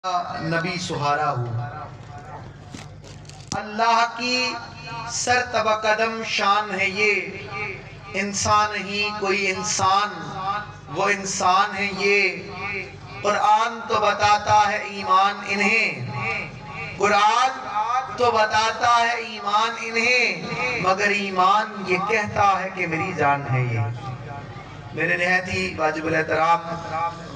نبی سہارا ہو، اللہ کی سر تبا قدم شان ہے یہ، انسان ہی کوئی انسان، وہ انسان ہے یہ۔ قرآن تو بتاتا ہے ایمان انہیں، قرآن تو بتاتا ہے ایمان انہیں، مگر ایمان یہ کہتا ہے کہ میری جان ہے یہ۔ میرے نہایت ہی واجب الاحترام،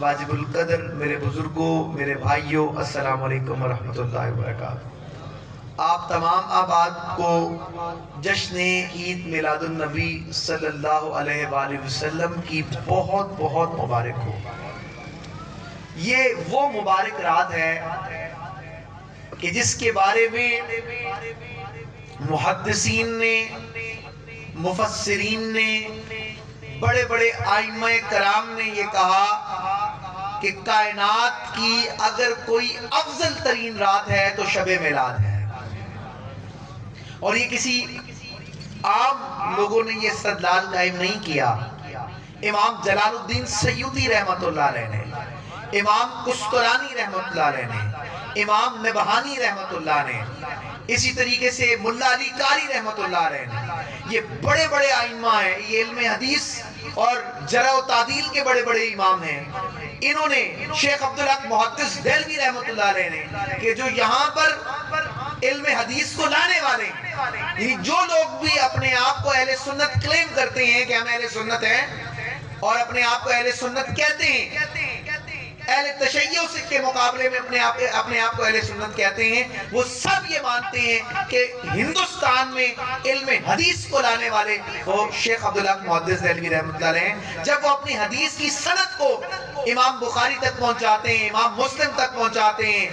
واجب القدر میرے بزرگوں، میرے بھائیوں، السلام علیکم ورحمۃ اللہ وبرکاتہ۔ آپ تمام آباد کو جشن عید میلاد النبی صلی اللہ علیہ وآلہ وسلم کی بہت بہت مبارک ہو۔ یہ وہ مبارک رات ہے کہ جس کے بارے میں محدثین نے، مفسرین نے، بڑے بڑے ائمہ کرام نے یہ کہا کہ کائنات کی اگر کوئی افضل ترین رات ہے تو شب میلاد ہے۔ اور یہ کسی عام لوگوں نے یہ استدلال قائم نہیں کیا۔ امام جلال الدین سیوطی رحمت اللہ علیہ نے، امام قسطلانی رحمت اللہ علیہ نے، امام نبہانی رحمت اللہ نے، اسی طریقے سے ملا علی قاری رحمت اللہ علیہ نے، یہ بڑے بڑے ائمہ ہیں، یہ علم حدیث اور جرح و تعدیل کے بڑے بڑے امام ہیں۔ انہوں نے، شیخ عبدالحق محدث دہلوی رحمت اللہ علیہ نے، کہ جو یہاں پر علم حدیث کو لانے والے ہیں، جو لوگ بھی اپنے آپ کو اہل سنت کلیم کرتے ہیں کہ ہم اہل سنت ہیں، اور اپنے آپ کو اہل سنت کہتے ہیں، اہل تشیع کے مقابلے میں اپنے آپ کو اہل سنت کہتے ہیں، وہ سب یہ مانتے ہیں کہ ہندوستان میں علم حدیث کو لانے والے وہ شیخ عبدالحق محدث دہلوی رحمۃ اللہ علیہ ہیں۔ جب وہ اپنی حدیث کی سند کو امام بخاری تک پہنچاتے ہیں، امام مسلم تک پہنچاتے ہیں،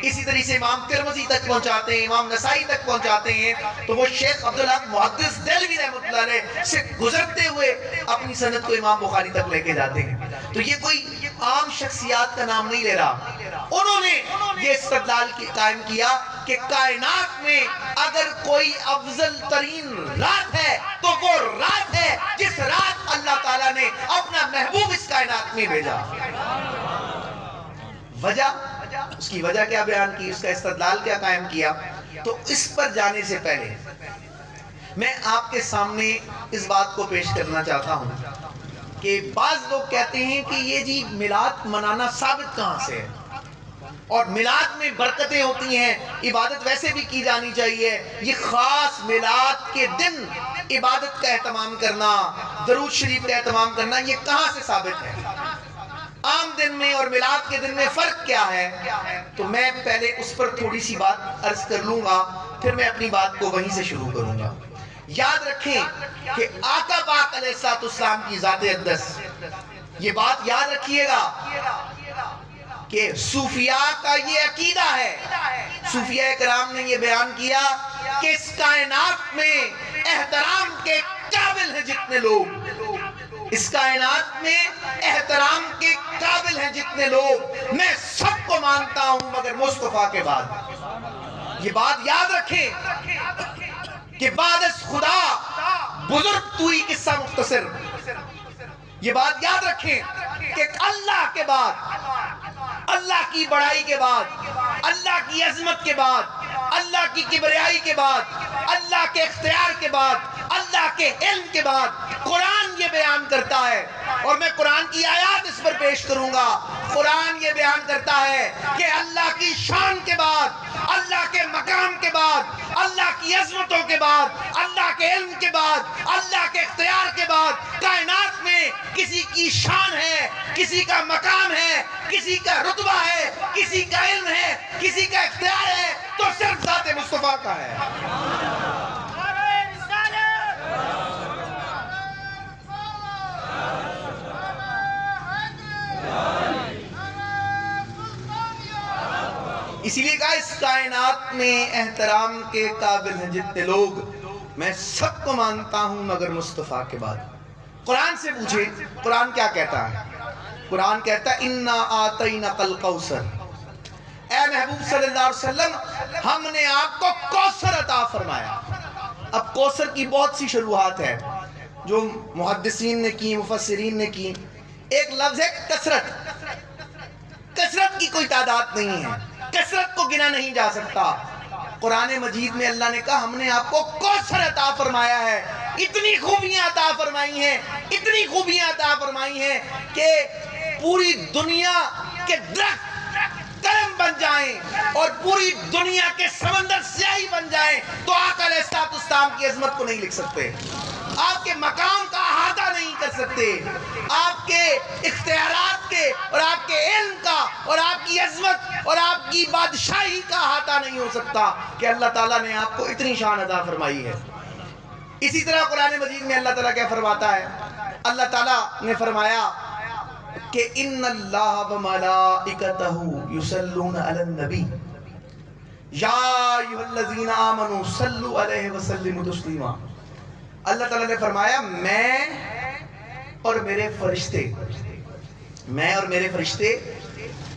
اسی طریقے سے امام ترمذی تک پہنچاتے ہیں، امام نسائی تک پہنچاتے ہیں، تو وہ شیخ عبدالحق محدث دہلوی رحمۃ اللہ علیہ سے گزرتے ہوئے اپنی سند کو امام بخاری تک لے کے جاتے ہیں۔ تو یہ کوئی عام شخصیات کا نام نہیں لے رہا، انہوں نے یہ استدلال قائم کیا کہ کائنات میں اگر کوئی افضل ترین رات ہے تو وہ رات ہے جس رات اللہ تعالیٰ نے اپنا محبوب اس کائنات میں بھیجا۔ وجہ، اس کی وجہ کیا بیان کی، اس کا استدلال کیا قائم کیا، تو اس پر جانے سے پہلے میں آپ کے سامنے اس بات کو پیش کرنا چاہتا ہوں کہ بعض لوگ کہتے ہیں کہ یہ جی میلاد منانا ثابت کہاں سے ہے، اور میلاد میں برکتیں ہوتی ہیں، عبادت ویسے بھی کی جانی چاہیے، یہ خاص میلاد کے دن عبادت کا اہتمام کرنا، درود شریف کا اہتمام کرنا، یہ کہاں سے ثابت ہے؟ عام دن میں اور میلاد کے دن میں فرق کیا ہے؟ تو میں پہلے اس پر تھوڑی سی بات عرض کر لوں گا، پھر میں اپنی بات کو وہیں سے شروع کروں گا۔ یاد رکھیں کہ آقا پاک علیہ السلام کی ذات اقدس، یہ بات یاد رکھیے گا کہ صوفیاء کا یہ عقیدہ ہے، صوفیاء کرام نے یہ بیان کیا کہ اس کائنات میں احترام کے قابل ہیں جتنے لوگ، اس کائنات میں احترام کے قابل ہیں جتنے لوگ، میں سب کو مانتا ہوں مگر مصطفیٰ کے بعد۔ یہ بات یاد رکھیں کہ بعد از خدا بزرگ توئی قصہ مختصر، یہ بات یاد رکھیں کہ اللہ کے بعد، اللہ کی بڑائی کے بعد، اللہ کی عظمت کے بعد، اللہ کی کبریائی کے بعد، اللہ کے اختیار کے بعد، اللہ کے علم کے بعد قرآن یہ بیان کرتا ہے، اور میں قرآن کی آیات اس پر پیش کروں گا۔ قرآن یہ بیان کرتا ہے کہ اللہ کی شان کے بعد، اللہ کے مقام کے بعد، اللہ کی عظمتوں کے بعد، اللہ کے علم کے بعد، اللہ کے اختیار کے بعد کائنات میں کسی کی شان ہے، کسی کا مقام ہے، کسی کا رتبہ ہے، کسی کا علم ہے، کسی کا اختیار ہے، تو صرف ذات مصطفیٰ کا ہے۔ اسی لیے کہا اس کائنات میں احترام کے قابل ہیں جتنے لوگ، میں سب کو مانتا ہوں مگر مصطفیٰ کے بعد۔ قرآن سے پوچھے قرآن کیا کہتا ہے؟ قرآن کہتا ہے اِنَّا آتَيْنَكَ الْقَوْثَرَ، اے محبوب صلی اللہ علیہ وسلم ہم نے آپ کو کوثر عطا فرمایا۔ اب کوثر کی بہت سی شروحات ہے جو محدثین نے کی، مفسرین نے کی۔ ایک لفظ ہے کثرت، کثرت کی کوئی تعداد نہیں ہے، کثرت کو گنا نہیں جا سکتا۔ قرآن مجید میں اللہ نے کہا ہم نے آپ کو کوثر عطا فرمایا ہے، اتنی خوبیاں عطا فرمائی ہیں، اتنی خوبیاں عطا فرمائی ہیں کہ پوری دنیا کے درخت قلم بن جائیں اور پوری دنیا کے سمندر سیاہی بن جائیں تو آقا علیہ السلام کی عظمت کو نہیں لکھ سکتے، آپ کے مقام کا احاطہ نہیں کر سکتے، آپ کے اختیارات کے اور آپ کے علم کا اور آپ کی عظمت اور آپ کی بادشاہی کا احاطہ نہیں ہو سکتا کہ اللہ تعالیٰ نے آپ کو اتنی شان عطا فرمائی ہے۔ اسی طرح قرآن مجید میں اللہ تعالیٰ کیا فرماتا ہے؟ اللہ تعالیٰ نے فرمایا کہ ان اللہ و ملائکتہ یصلون علی النبی یا ایھا الذین آمنوا صلوا علیہ وسلموا تسلیما۔ اللہ تعالیٰ نے فرمایا میں اور میرے فرشتے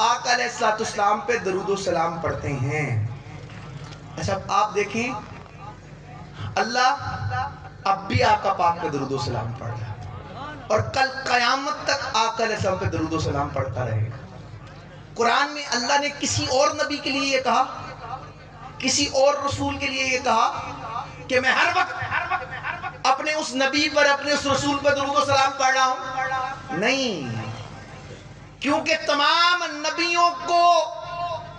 آقا علیہ السلام پہ درود و سلام پڑھتے ہیں۔ اچھا آپ دیکھیں اللہ اب بھی آقا پاک پہ درود و سلام پڑھ رہا ہے اور کل قیامت تک آقا علیہ السلام پہ درود و سلام پڑھتا رہے گا۔ قرآن میں اللہ نے کسی اور نبی کے لیے یہ کہا، کسی اور رسول کے لیے یہ کہا کہ میں ہر وقت اپنے اس نبی پر اپنے اس رسول پر درود و سلام پڑھ رہا ہوں؟ نہیں، کیونکہ تمام نبیوں کو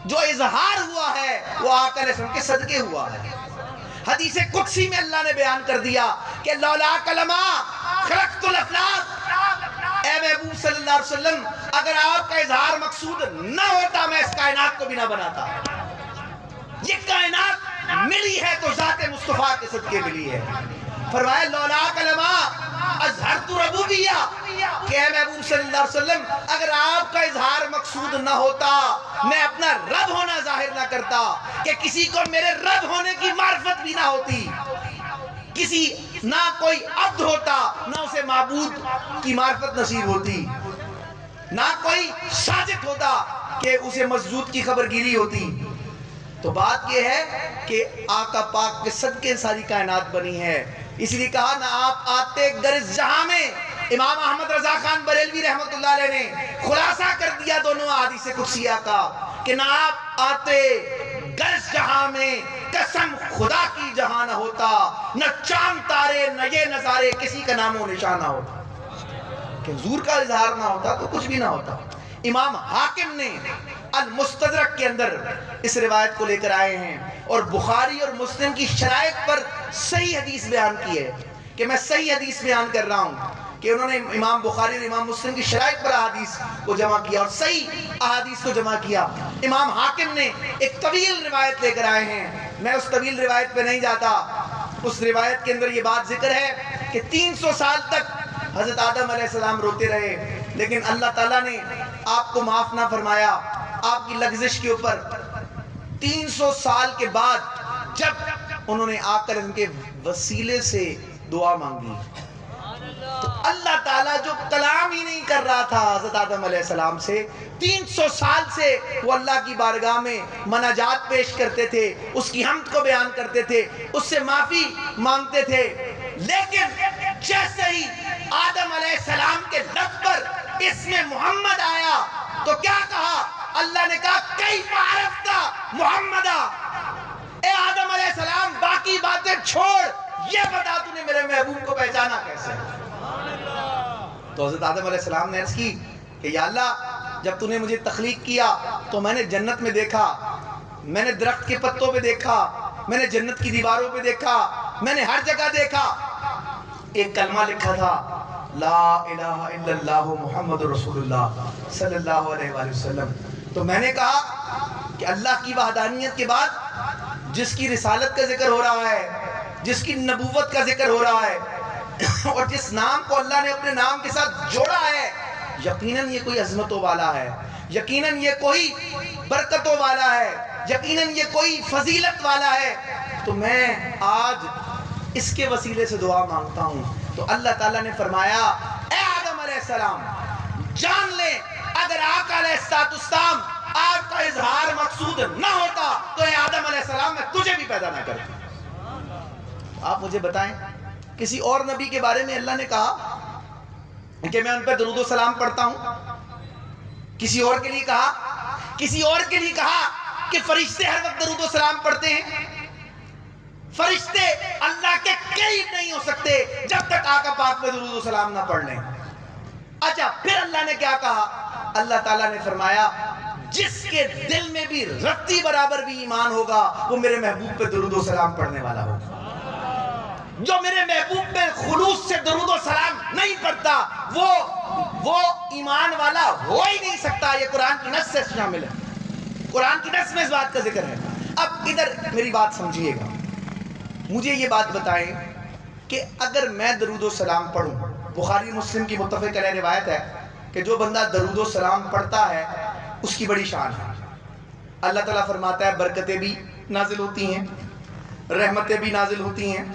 جو اظہار ہوا ہے وہ آقا علیہ السلام کے صدقے ہوا ہے۔ حدیث قدسی میں اللہ نے بیان کر دیا کہ لولا کلمہ خلقت الافلاک، اے محبوب صلی اللہ علیہ وسلم اگر آپ کا اظہار مقصود نہ ہوتا میں اس کائنات کو بھی نہ بناتا۔ یہ کائنات ملی ہے تو ذات مصطفیٰ کے صدقے ملی ہے۔ فرمایا لولا کلمہ اظہرت ربوبیہ، کہ اے محبوب صلی اللہ علیہ وسلم اگر آپ کا اظہار مقصود نہ ہوتا میں اپنا رب ہونا ظاہر نہ کرتا، کہ کسی کو میرے رب ہونے کی معرفت بھی نہ ہوتی، کسی نہ کوئی عبد ہوتا نہ اسے معبود کی معرفت نصیب ہوتی، نہ کوئی ساجد ہوتا کہ اسے مسجود کی خبرگیری ہوتی۔ تو بات یہ ہے کہ آقا پاک کے صدقے ساری کائنات بنی ہے، اس لیے کہا نہ آپ آتے گرز جہاں میں۔ امام احمد رضا خان بریلوی رحمت اللہ علیہ نے خلاصہ کر دیا دونوں احادیث قدسیہ کا کہ نہ آپ آتے گرز جہاں میں قسم خدا کی جہاں نہ ہوتا، نہ چاند تارے نہ یہ نظارے کسی کا نام و نشان نہ ہوتا، کہ حضور کا اظہار نہ ہوتا تو کچھ بھی نہ ہوتا۔ امام حاکم نے المستدرک کے اندر اس روایت کو لے کر آئے ہیں اور بخاری اور مسلم کی شرائط پر صحیح حدیث بیان کی ہے، کہ میں صحیح حدیث بیان کر رہا ہوں کہ انہوں نے امام بخاری اور امام مسلم کی شرائط پر احادیث کو جمع کیا اور صحیح احادیث کو جمع کیا۔ امام حاکم نے ایک طویل روایت لے کر آئے ہیں، میں اس طویل روایت پہ نہیں جاتا، اس روایت کے اندر یہ بات ذکر ہے کہ 300 سال تک حضرت آدم علیہ السلام روتے رہے، لیکن اللہ تعالیٰ نے آپ کو معاف نہ فرمایا، آپ کی لغزش کے اوپر 300 سال کے بعد جب انہوں نے آ کر ان کے وسیلے سے دعا مانگی تو اللہ تعالیٰ جو کلام ہی نہیں کر رہا تھا حضرت آدم علیہ السلام سے، 300 سال سے وہ اللہ کی بارگاہ میں مناجات پیش کرتے تھے، اس کی حمد کو بیان کرتے تھے، اس سے معافی مانگتے تھے، لیکن جیسے ہی آدم علیہ السلام کے لب پر اسم محمد آیا تو کیا کہا؟ اللہ نے کہا کیف عرفت محمدہ، اے آدم علیہ السلام باقی باتیں چھوڑ، یہ بتا تو نے میرے محبوب کو پہچانا کیسے؟ تو حضرت آدم علیہ السلام نے عرض کی کہ یا اللہ جب تو نے مجھے تخلیق کیا تو میں نے جنت میں دیکھا، میں نے درخت کے پتوں پہ دیکھا، میں نے جنت کی دیواروں پہ دیکھا، میں نے ہر جگہ دیکھا ایک کلمہ لکھا تھا لا الہ الا اللہ محمد رسول اللہ صلی اللہ علیہ وآلہ وسلم۔ تو میں نے کہا کہ اللہ کی وحدانیت کے بعد جس کی رسالت کا ذکر ہو رہا ہے، جس کی نبوت کا ذکر ہو رہا ہے اور جس نام کو اللہ نے اپنے نام کے ساتھ جوڑا ہے، یقیناً یہ کوئی عظمتوں والا ہے، یقیناً یہ کوئی برکتوں والا ہے، یقیناً یہ کوئی فضیلت والا ہے، تو میں آج اس کے وسیلے سے دعا مانگتا ہوں۔ تو اللہ تعالیٰ نے فرمایا اے آدم علیہ السلام جان لے اگر آقا علیہ السلام آپ کا اظہار مقصود نہ ہوتا تو اے آدم علیہ السلام میں تجھے بھی پیدا نہ کرتا۔ آپ مجھے بتائیں کسی اور نبی کے بارے میں اللہ نے کہا کہ میں ان پہ درود و سلام پڑھتا ہوں؟ کسی اور کے لیے کہا کسی اور کے لیے کہا کہ فرشتے ہر وقت درود و سلام پڑھتے ہیں؟ فرشتے اللہ کے قریب نہیں ہو سکتے جب تک آقا پاک پہ درود و سلام نہ پڑھ لیں۔ اچھا پھر اللہ نے کیا کہا؟ اللہ تعالیٰ نے فرمایا جس کے دل میں بھی رتی برابر بھی ایمان ہوگا وہ میرے محبوب پہ درود و سلام پڑھنے والا ہوگا۔ جو میرے محبوب پہ خلوص سے درود و سلام نہیں پڑھتا وہ ایمان والا ہو ہی نہیں سکتا۔ یہ قرآن کی نص سے شامل ہے، قرآن کی نص میں اس بات کا ذکر ہے۔ اب ادھر میری بات سمجھیے گا، مجھے یہ بات بتائیں کہ اگر میں درود و سلام پڑھوں، بخاری مسلم کی متفق علیہ روایت ہے کہ جو بندہ درود و سلام پڑھتا ہے اس کی بڑی شان ہے۔ اللہ تعالیٰ فرماتا ہے برکتیں بھی نازل ہوتی ہیں، رحمتیں بھی نازل ہوتی ہیں،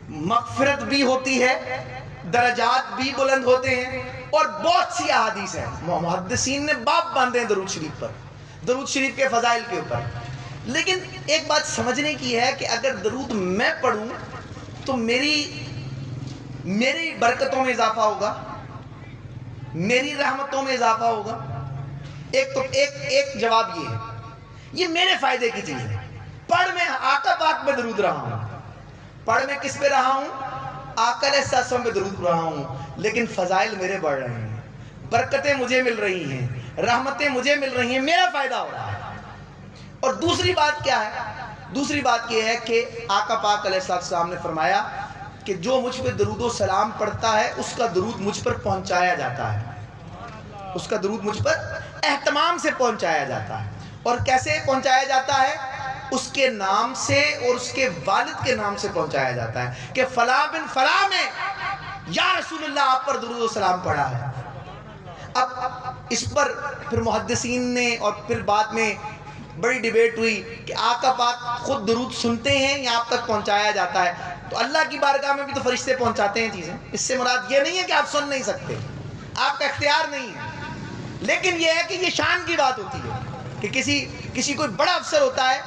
مغفرت بھی ہوتی ہے، درجات بھی بلند ہوتے ہیں، اور بہت سی احادیث ہیں۔ محدثین نے باب باندھے ہیں درود شریف پر، درود شریف کے فضائل کے اوپر۔ لیکن ایک بات سمجھنے کی ہے کہ اگر درود میں پڑھوں تو میری برکتوں میں اضافہ ہوگا، میری رحمتوں میں اضافہ ہوگا۔ ایک جواب یہ ہے، یہ میرے فائدے کی چیز ہے۔ پڑھ میں آقا پاک پہ درود رہا ہوں، پڑھ میں کس پہ رہا ہوں؟ آقا علیہ السلام پہ درود رہا ہوں، لیکن فضائل میرے بڑھ رہے ہیں، برکتیں مجھے مل رہی ہیں، رحمتیں مجھے مل رہی ہیں، میرا فائدہ ہو رہا ہے۔ اور دوسری بات کیا ہے؟ دوسری بات یہ ہے کہ آقا پاک علیہ السلام نے فرمایا کہ جو مجھ پہ درود و سلام پڑھتا ہے اس کا درود مجھ پر پہنچایا جاتا ہے، اس کا درود مجھ پر اہتمام سے پہنچایا جاتا ہے۔ اور کیسے پہنچایا جاتا ہے؟ اس کے نام سے اور اس کے والد کے نام سے پہنچایا جاتا ہے کہ فلاں بن فلاں میں یا رسول اللہ آپ پر درود و سلام پڑھا ہے۔ اب اس پر پھر محدثین نے اور پھر بعد میں بڑی ڈیبیٹ ہوئی کہ آقا پاک خود درود سنتے ہیں یا آپ تک پہنچایا جاتا ہے؟ تو اللہ کی بارگاہ میں بھی تو فرشتے پہنچاتے ہیں چیزیں۔ اس سے مراد یہ نہیں ہے کہ آپ سن نہیں سکتے، آپ کا اختیار نہیں ہے، لیکن یہ ہے کہ یہ شان کی بات ہوتی ہے کہ کسی کوئی بڑا افسر ہوتا ہے،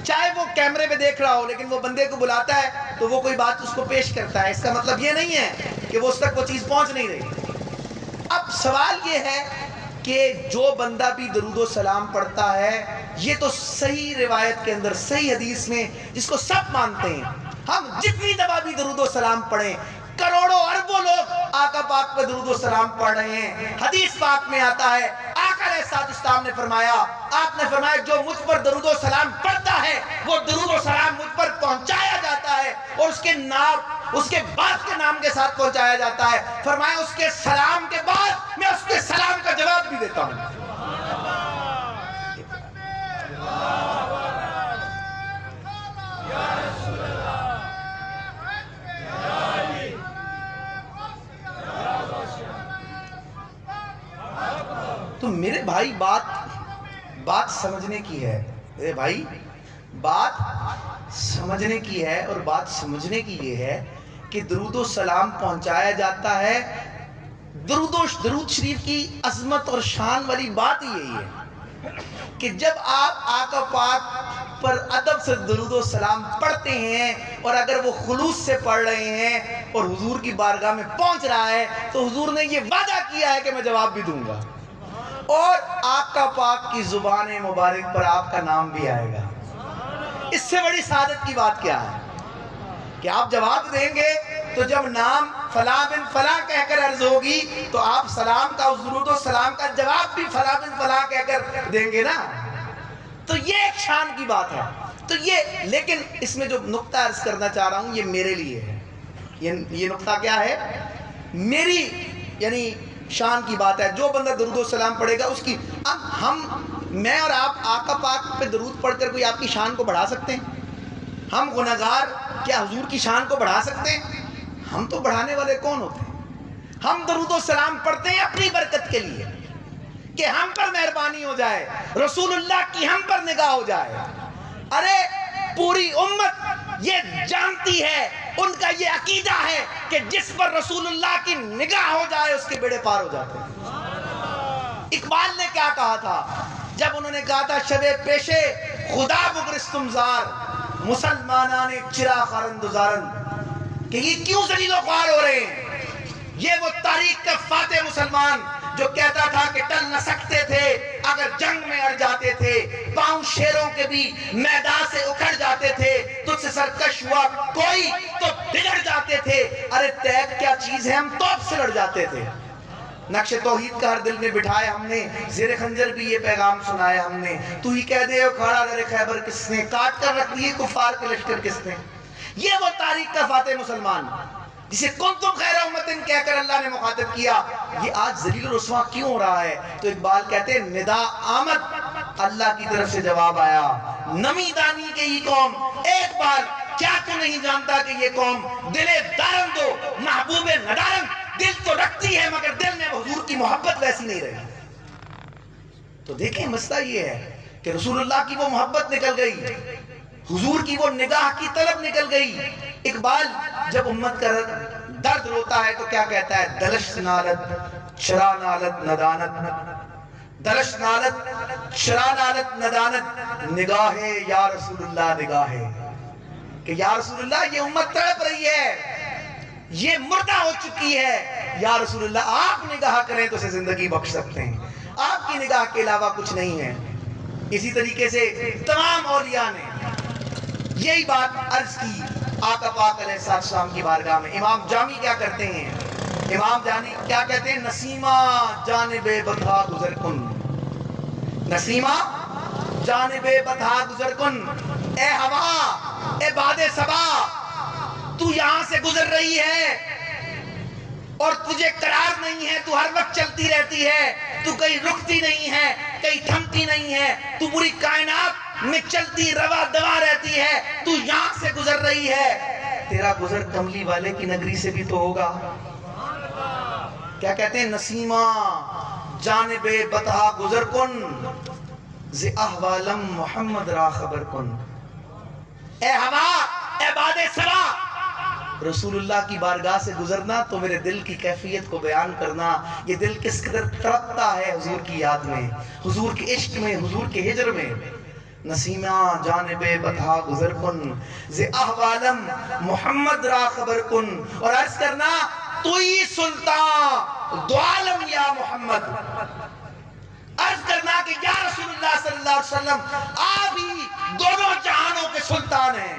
چاہے وہ کیمرے پہ دیکھ رہا ہو لیکن وہ بندے کو بلاتا ہے تو وہ کوئی بات اس کو پیش کرتا ہے۔ اس کا مطلب یہ نہیں ہے کہ وہ اس تک وہ چیز پہنچ نہیں رہی۔ اب سوال یہ ہے کہ جو بندہ بھی درود و سلام پڑھتا ہے، یہ تو صحیح روایت کے اندر، صحیح حدیث میں جس کو سب مانتے ہیں، ہم جتنی دفعہ بھی درود و سلام پڑھیں، کروڑوں اربوں لوگ آقا پاک پہ درود و سلام پڑھ رہے ہیں۔ حدیث پاک میں آتا ہے آقا علیہ السلام نے فرمایا، آپ نے فرمایا جو مجھ پر درود و سلام پڑھتا ہے وہ درود و سلام مجھ پر پہنچایا جاتا ہے، اور اس کے نام، اس کے بعد کے نام کے ساتھ پہنچایا جاتا ہے۔ فرمایا اس کے سلام کے بعد میں اس کے سلام کا جواب بھی دیتا ہوں۔ تو میرے بھائی بات سمجھنے کی ہے، میرے بھائی بات سمجھنے کی ہے، اور بات سمجھنے کی یہ ہے کہ درود و سلام پہنچایا جاتا ہے۔ درود شریف کی عظمت اور شان والی بات یہی ہے کہ جب آپ آقا پاک پر ادب سے درود و سلام پڑھتے ہیں، اور اگر وہ خلوص سے پڑھ رہے ہیں اور حضور کی بارگاہ میں پہنچ رہا ہے، تو حضور نے یہ وعدہ کیا ہے کہ میں جواب بھی دوں گا، اور آقا پاک کی زبان مبارک پر آپ کا نام بھی آئے گا۔ اس سے بڑی سعادت کی بات کیا ہے کہ آپ جواب دیں گے تو جب نام فلاں بن فلاں کہہ کر عرض ہوگی تو آپ سلام کا، درود و سلام کا جواب بھی فلاں بن فلاں کہہ کر دیں گے نا۔ تو یہ ایک شان کی بات ہے۔ تو یہ، لیکن اس میں جو نقطہ عرض کرنا چاہ رہا ہوں یہ میرے لیے ہے، یہ نقطہ کیا ہے؟ میری یعنی شان کی بات ہے۔ جو بندہ درود و سلام پڑھے گا اس کی، اب میں اور آپ آقا پاک پہ درود پڑھ کر کوئی آپ کی شان کو بڑھا سکتے ہیں؟ ہم گناہگار کیا حضور کی شان کو بڑھا سکتے ہیں؟ ہم تو بڑھانے والے کون ہوتے ہیں؟ ہم درود و سلام پڑھتے ہیں اپنی برکت کے لیے کہ ہم پر مہربانی ہو جائے، رسول اللہ کی ہم پر نگاہ ہو جائے۔ ارے پوری امت یہ جانتی ہے، ان کا یہ عقیدہ ہے کہ جس پر رسول اللہ کی نگاہ ہو جائے اس کے بیڑے پار ہو جاتے ہیں۔ اقبال نے کیا کہا تھا جب انہوں نے کہا تھا شب پیشے خدا بگرستم زار مسلمانان چرا خارندزارن، کہ یہ کیوں ذلیل و خوار ہو رہے ہیں؟ یہ وہ تاریخ کا فاتح مسلمان جو کہتا تھا کہ ٹل نہ سکتے تھے اگر جنگ میں اڑ جاتے تھے، پاؤں شیروں کے بھی میدان سے اکھڑ جاتے تھے، تجھ سے سرکش ہوا کوئی تو بگڑ جاتے تھے، ارے تیب کیا چیز ہے ہم توپ سے لڑ جاتے تھے۔ نقش توحید کا ہر دل میں بٹھایا ہم نے، زیر خنجر بھی یہ پیغام سنایا ہم نے، تو ہی کہہ دے اکھاڑا در خیبر کس نے، کاٹ کر رکھ دیے کفار کے لشکر کس نے۔ یہ وہ تاریخ کا فاتح مسلمان جسے کنتم خیر امتن کہہ کر اللہ نے مخاطب کیا، یہ آج ذلیل و رسوا کیوں ہو رہا ہے؟ تو اقبال کہتے ہیں ندا آمد، اللہ کی طرف سے جواب آیا، نمی دانی کے یہ قوم، ایک بار کیا تو نہیں جانتا کہ یہ قوم دل دارم دو محبوب ندارم، دل تو رکھتی ہے مگر دل میں حضور کی محبت ویسی نہیں رہی۔ تو دیکھیں مسئلہ یہ ہے کہ رسول اللہ کی وہ محبت نکل گئی، حضور کی وہ نگاہ کی طلب نکل گئی۔ اقبال جب امت کا درد روتا ہے تو کیا کہتا ہے؟ دلش نالت شرا نالت ندانت، دلش نالت شرا نالت ندانت، نگاہ یا رسول اللہ نگاہ، کہ یا رسول اللہ یہ امت تڑپ رہی ہے، یہ مردہ ہو چکی ہے، یا رسول اللہ آپ نگاہ کریں تو اسے زندگی بخش سکتے ہیں، آپ کی نگاہ کے علاوہ کچھ نہیں ہے۔ اسی طریقے سے تمام اولیاء نے یہی بات عرض کی آقا پاک علیہ السلام کی بارگاہ میں۔ امام جامی کیا کرتے ہیں؟ امام جامی کیا کہتے ہیں؟ نسیمہ جانب بطحا گزر کن، نسیمہ جانب بطحا گزر کن، اے ہوا اے باد صبا، تو یہاں سے گزر رہی ہے اور تجھے قرار نہیں ہے، تو ہر وقت چلتی رہتی ہے، تو کہیں رکتی نہیں ہے، کہیں تھمتی نہیں ہے، تو پوری کائنات میں چلتی روا دوا رہتی ہے، تو یہاں سے گزر رہی ہے، تیرا گزر کملی والے کی نگری سے بھی تو ہوگا۔ کیا کہتے ہیں؟ نسیمہ جانب بطحا گزر کن، ز احوالم محمد را خبر کن، اے ہوا اے باد صبا، رسول اللہ کی بارگاہ سے گزرنا تو میرے دل کی کیفیت کو بیان کرنا، یہ دل کس قدر تڑپتا ہے حضور کی یاد میں، حضور کے عشق میں، حضور کے ہجر میں۔ نسیمہ جانب بطحا گزر کن، ز احوالم محمد را خبر کن، اور عرض کرنا تو ہی سلطان دو عالم یا محمد، عرض کرنا کہ یا رسول اللہ صلی اللہ علیہ وسلم آپ ہی دونوں جہانوں کے سلطان ہیں،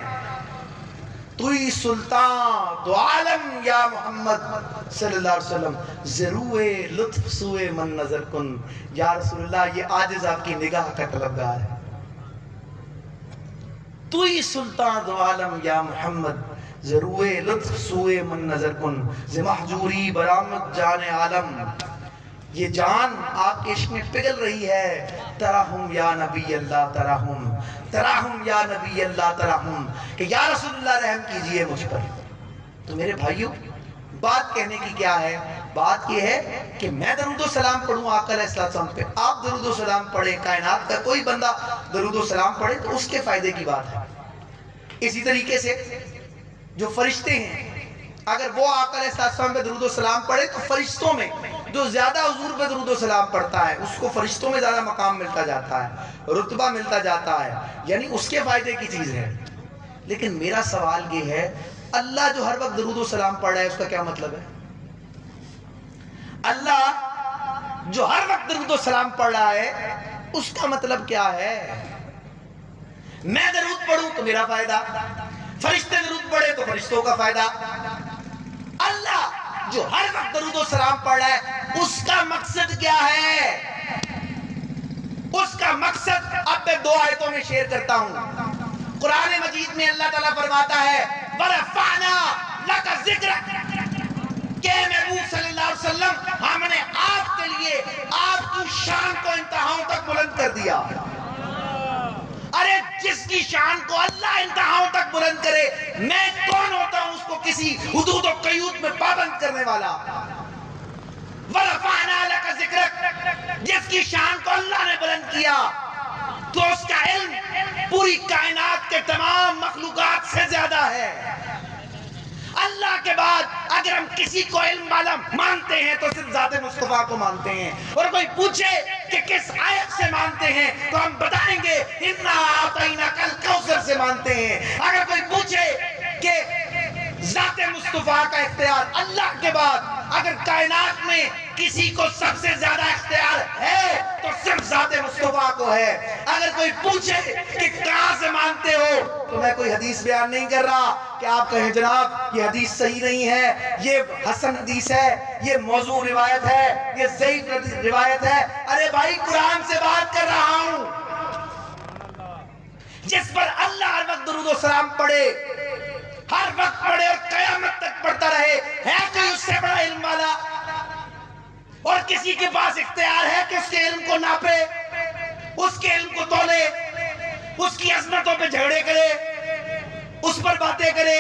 تو ہی سلطان دو عالم یا محمد صلی اللہ علیہ وسلم، ضروے لطف سوئے من نظر کن، یا رسول اللہ یہ عاجز آپ کی نگاہ کا طلبگار ہے، تو ہی سلطان دو عالم یا محمد، ضروے لطف سوئے من نظر کن، ز محجوری برآمد جان عالم، یہ جان آپ کے عشق میں پگھل رہی ہے، تراہم یا نبی اللہ تراہم، تراہم یا نبی اللہ تراہم، کہ یا رسول اللہ رحم کیجئے مجھ پر۔ تو میرے بھائیوں بات کہنے کی کیا ہے؟ بات یہ ہے کہ میں درود و سلام پڑھوں آقا علیہ السلام پہ، آپ درود و سلام پڑھیں، کائنات کا کوئی بندہ درود و سلام پڑھے تو اس کے فائدے کی بات ہے۔ اسی طریقے سے جو فرشتے ہیں اگر وہ آقا علیہ السلام پہ درود و سلام پڑھے تو فرشتوں میں جو زیادہ حضور پہ درود و سلام پڑھتا ہے اس کو فرشتوں میں زیادہ مقام ملتا جاتا ہے، رتبہ ملتا جاتا ہے، یعنی اس کے فائدے کی چیز ہے۔ لیکن میرا سوال یہ ہے اللہ جو ہر وقت درود و سلام پڑھ رہا ہے اس کا کیا مطلب ہے؟ اللہ جو ہر وقت درود و سلام پڑھ رہا ہے اس کا مطلب کیا ہے؟ میں درود پڑھوں تو میرا فائدہ، فرشتے درود پڑھے تو فرشتوں کا فائدہ۔ اللہ جو ہر وقت درود و سلام پڑھ رہا ہے اس کا مقصد کیا ہے؟ اس کا مقصد اب میں دو آیتوں میں شیئر کرتا ہوں۔ قرآن مجید میں اللہ تعالیٰ فرماتا ہے وَرَفَعْنَا لَكَ ذِكْرَكَ، کہ محبوب صلی اللہ علیہ وسلم ہم نے آپ کے لیے آپ کی شان کو انتہاؤں تک بلند کر دیا۔ ارے جس کی شان کو اللہ انتہاؤں تک بلند کرے، میں کون ہوتا ہوں اس کو کسی حدود و قیود میں پابند کرنے والا؟ وَرَفَعْنَا لَكَ ذِكْرَكَ، جس کی شان کو اللہ نے بلند کیا تو اس کا علم پوری کائنات کے تمام مخلوقات سے زیادہ ہے۔ اللہ کے بعد اگر ہم کسی کو علم والا مانتے ہیں تو صرف ذات مصطفیٰ کو مانتے ہیں، اور کوئی پوچھے کہ کس آیت سے مانتے ہیں تو ہم بتائیں گے اِنَّا أَعْطَيْنَاكَ الْكَوْثَرَ سے مانتے ہیں۔ اگر کوئی پوچھے کہ ذات مصطفیٰ کا اختیار اللہ کے بعد اگر کائنات میں کسی کو سب سے زیادہ اختیار ہے تو صرف ذات مصطفیٰ کو ہے۔ اگر کوئی پوچھے کہ کہاں سے مانتے ہو تو میں کوئی حدیث بیان نہیں کر رہا کہ آپ کہیں جناب یہ حدیث صحیح نہیں ہے، یہ حسن حدیث ہے، یہ موضوع روایت ہے، یہ ضعیف روایت ہے۔ ارے بھائی قرآن سے بات کر رہا ہوں، جس پر اللہ ہر وقت درود و سلام پڑھے، ہر وقت پڑھے اور قیامت تک پڑھتا رہے۔ ہے کوئی اس سے بڑا علم والا؟ اور کسی کے پاس اختیار ہے کہ اس کے علم کو ناپے، اس کے علم کو تولے، اس کی عظمتوں پہ جھگڑے کرے، اس پر باتیں کرے؟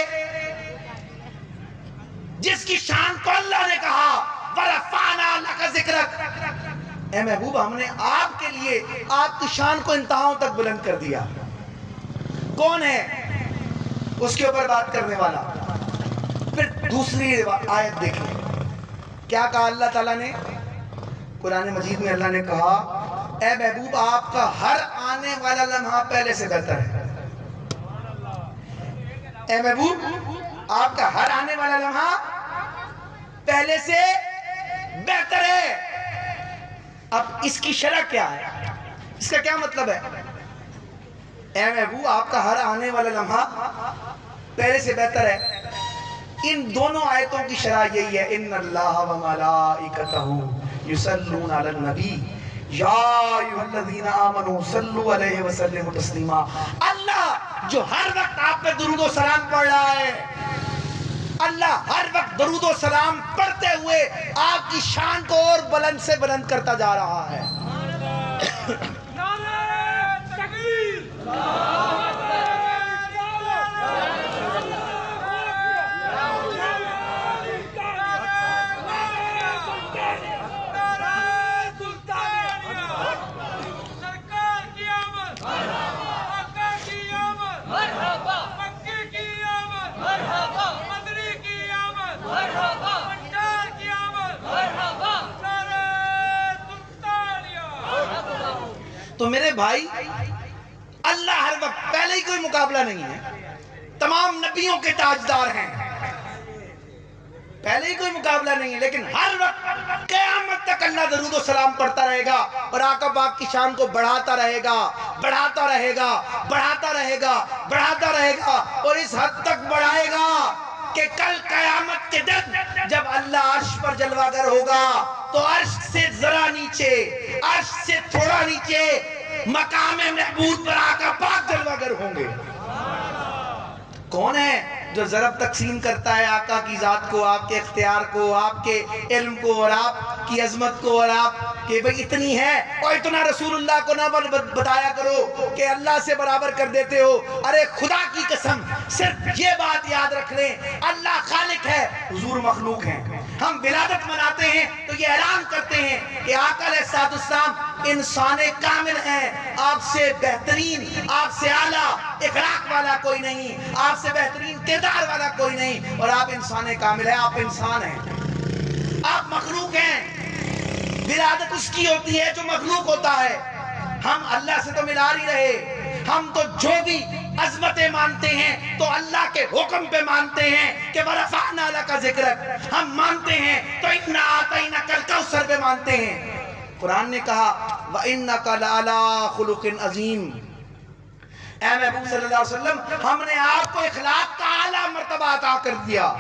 جس کی شان کو اللہ نے کہا وَرَفَعْنَا لَكَ ذِكْرَكَ، اے محبوب ہم نے آپ کے لیے آپ کی شان کو انتہاؤں تک بلند کر دیا۔ کون ہے اس کے اوپر بات کرنے والا؟ پھر دوسری آیت دیکھیں، کیا کہا اللہ تعالیٰ نے؟ قرآن مجید میں اللہ نے کہا اے محبوب آپ کا ہر آنے والا لمحہ پہلے سے بہتر ہے۔ اے محبوب آپ کا ہر آنے والا لمحہ پہلے سے بہتر ہے۔ اب اس کی شرح کیا ہے؟ اس کا کیا مطلب ہے؟ اے محبوب آپ کا ہر آنے والا لمحہ پہلے سے بہتر ہے۔ ان دونوں آیتوں کی شرح یہی ہے، ان اللہ و ملائکتہ یصلون علی النبی یا ایھا الذین آمنوا صلوا علیہ وسلموا تسلیما۔ اللہ جو ہر وقت آپ پہ درود و سلام پڑھ رہا ہے، اللہ ہر وقت درود و سلام پڑھتے ہوئے آپ کی شان کو اور بلند سے بلند کرتا جا رہا ہے۔ تو میرے بھائی اللہ ہر وقت، پہلے ہی کوئی مقابلہ نہیں ہے، تمام نبیوں کے تاجدار ہیں، پہلے ہی کوئی مقابلہ نہیں ہے، لیکن ہر وقت قیامت تک اللہ درود و سلام پڑھتا رہے گا اور آقا پاک کی شان کو بڑھاتا رہے گا، بڑھاتا رہے گا، بڑھاتا رہے گا، بڑھاتا رہے گا، اور اس حد تک بڑھائے گا کہ کل قیامت کے دن جب اللہ عرش پر جلوہ گر ہوگا تو عرش سے ذرا نیچے، عرش سے تھوڑا نیچے مقام محمود پر آقا پاک جلوہ گر ہوں گے۔ کون ہے جو ضرب تقسیم کرتا ہے آقا کی ذات کو، آپ کے اختیار کو، آپ کے علم کو اور آپ کی عظمت کو، اور آپ کہ بھئی اتنی ہے اور اتنا رسول اللہ کو نہ بتایا کرو کہ اللہ سے برابر کر دیتے ہو۔ ارے خدا کی قسم صرف یہ بات یاد رکھ لیں، اللہ خالق ہے، حضور مخلوق ہیں۔ ہم ولادت مناتے ہیں تو یہ اعلان کرتے ہیں کہ آقا علیہ السلام انسان کامل ہیں، آپ سے بہترین، آپ سے اعلیٰ اخلاق والا کوئی نہیں، آپ سے بہترین کردار والا کوئی نہیں، اور آپ انسان کامل ہیں، آپ انسان ہیں، آپ مخلوق ہیں۔ ولادت اس کی ہوتی ہے جو مخلوق ہوتا ہے۔ ہم اللہ سے تو ملا نہیں رہے، ہم تو جو بھی عظمتیں مانتے ہیں تو اللہ کے حکم پہ مانتے ہیں کہ وَرَفَعْنَا لَكَ ذِكْرَكَ، ہم مانتے ہیں تو اِنَّا أَعْطَيْنَاكَ الْكَوْثَرَ پہ مانتے ہیں۔ قرآن نے کہا وَإِنَّكَ لَعَلَىٰ خُلُقٍ عَظِيمٍ، اے محبوب صلی اللہ علیہ وسلم ہم نے آپ کو اخلاق کا اعلیٰ مرتبہ عطا کر دیا۔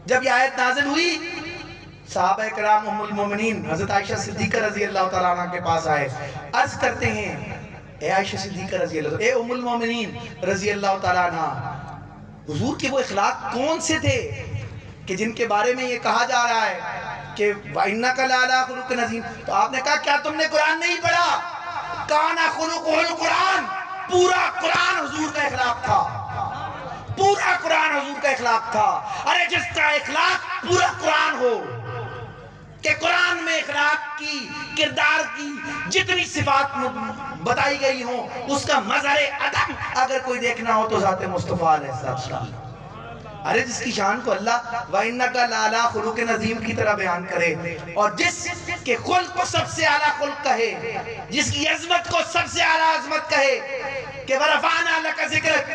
جب یہ آیت نازل ہوئی صحابہ کرام ام المومنین حضرت عائشہ صدیقہ رضی اللہ تعالیٰ عنہ کے پاس آئے، عرض کرتے ہیں اے عائشہ صدیقہ رضی اللہ عنہ، اے ام المومنین رضی اللہ تعالیٰ عنہ، حضور کے وہ اخلاق کون سے تھے کہ جن کے بارے میں یہ کہا جا رہا ہے کہ وَإِنَّكَ لَعَلَىٰ خُلُقٍ عَظِيمٍ؟ تو آپ نے کہا کیا تم نے قرآن نہیں پڑھا؟ کَانَ خُلُقُهُ الْقُرْآنِ، پورا قرآن حضور کا اخلاق تھا، پورا قرآن حضور کا اخلاق تھا۔ ارے جس کا اخلاق پورا قرآن ہو، کہ قرآن میں اخلاق کی، کردار کی جتنی صفات بتائی گئی ہوں اس کا مظہر عدم اگر کوئی دیکھنا ہو تو ذات مصطفیٰ علیہ السلام۔ ارے جس کی شان کو اللہ وَإِنَّكَ لَعَلَىٰ خُلُقٍ عَظِيمٍ کی طرح بیان کرے، اور جس کے خلق کو سب سے اعلیٰ خلق کہے، جس کی عظمت کو سب سے اعلیٰ عظمت کہے کہ وَرَفَعْنَا لَكَ ذِكْرَكَ،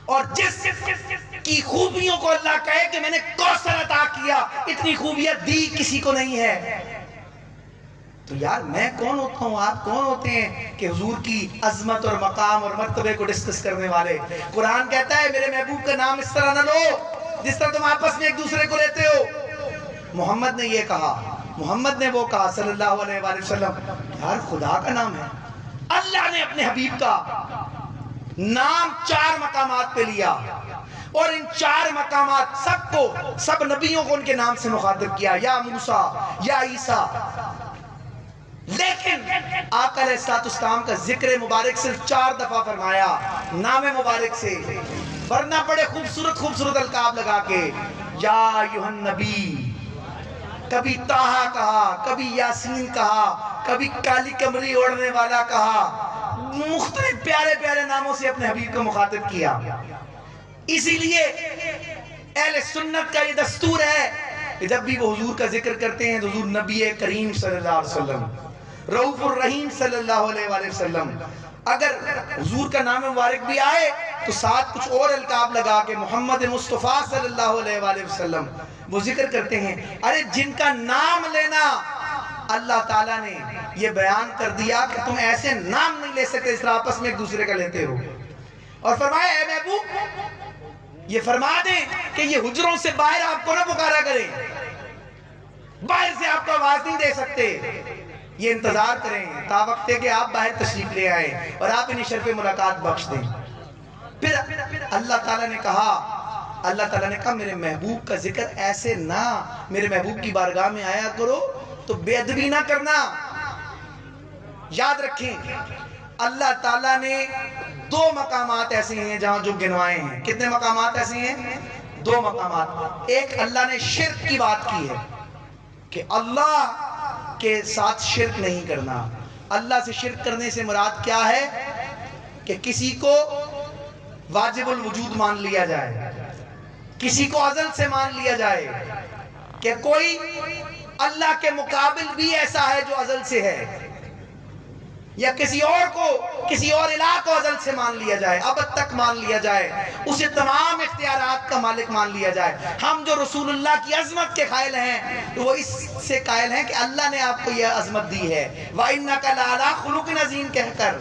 اور جس کی خوبیوں کو اللہ کہے کہ میں نے کوثر عطا کیا، اتنی خوبیاں دی کسی کو نہیں ہے، تو یار میں کون ہوتا ہوں، آپ کون ہوتے ہیں کہ حضور کی عظمت اور مقام اور مرتبے کو ڈسکس کرنے والے؟ قرآن کہتا ہے میرے محبوب کا نام اس طرح نہ لو جس طرح تم آپس میں ایک دوسرے کو لیتے ہو۔ محمد نے یہ کہا، محمد نے وہ کہا صلی اللہ علیہ وآلہ وسلم، یار خدا کا نام ہے۔ اللہ نے اپنے حبیب کا نام 4 مقامات پہ لیا، اور ان 4 مقامات سب نبیوں کو ان کے نام سے مخاطب کیا، یا موسیٰ یا عیسیٰ، لیکن آقا علیہ السلام کا ذکر مبارک صرف 4 دفعہ فرمایا نام مبارک سے، ورنہ بڑے خوبصورت القاب لگا کے یا ایھا النبی، کبھی طٰہٰ کہا، کبھی یاسین کہا، کبھی کالی کمری اوڑھنے والا کہا، مختلف پیارے پیارے ناموں سے اپنے حبیب کو مخاطب کیا۔ اسی لیے اہل سنت کا یہ دستور ہے کہ جب بھی وہ حضور کا ذکر کرتے ہیں تو حضور نبی کریم صلی اللہ علیہ وسلم، رؤوف الرحیم صلی اللہ علیہ وآلہ وسلم، اگر حضور کا نام مبارک بھی آئے تو ساتھ کچھ اور القاب لگا کے محمد مصطفیٰ صلی اللہ علیہ وآلہ وسلم وہ ذکر کرتے ہیں۔ ارے جن کا نام لینا اللہ تعالیٰ نے یہ بیان کر دیا کہ تم ایسے نام نہیں لے سکتے اس طرح آپس میں ایک دوسرے کا لیتے ہو، اور فرمایا اے محبوب یہ فرما دیں کہ یہ حجروں سے باہر آپ کو نہ پکارا کریں، باہر سے آپ کو آواز نہیں دے سکتے، یہ انتظار کریں تا وقت کہ آپ باہر تشریف لے آئیں اور آپ انہیں شرف ملاقات بخش دیں۔ پھر اللہ تعالیٰ نے کہا میرے محبوب کا ذکر ایسے نہ، میرے محبوب کی بارگاہ میں آیا کرو تو بے ادبی نہ کرنا۔ یاد رکھیں اللہ تعالیٰ نے 2 مقامات ایسے ہیں جہاں جو گنوائے ہیں۔ کتنے مقامات ایسے ہیں؟ 2 مقامات۔ ایک اللہ نے شرک کی بات کی ہے کہ اللہ کے ساتھ شرک نہیں کرنا۔ اللہ سے شرک کرنے سے مراد کیا ہے؟ کہ کسی کو واجب الوجود مان لیا جائے، کسی کو ازل سے مان لیا جائے، کہ کوئی اللہ کے مقابل بھی ایسا ہے جو ازل سے ہے، یا کسی اور الہ کو ازل سے مان لیا جائے، ابد تک مان لیا جائے، اسے تمام اختیارات کا مالک مان لیا جائے۔ ہم جو رسول اللہ کی عظمت کے قائل ہیں تو وہ اس سے قائل ہیں کہ اللہ نے آپ کو یہ عظمت دی ہے، وَإِنَّكَ لَعَلَىٰ خُلُقٍ عَظِيمٍ کہہ کر،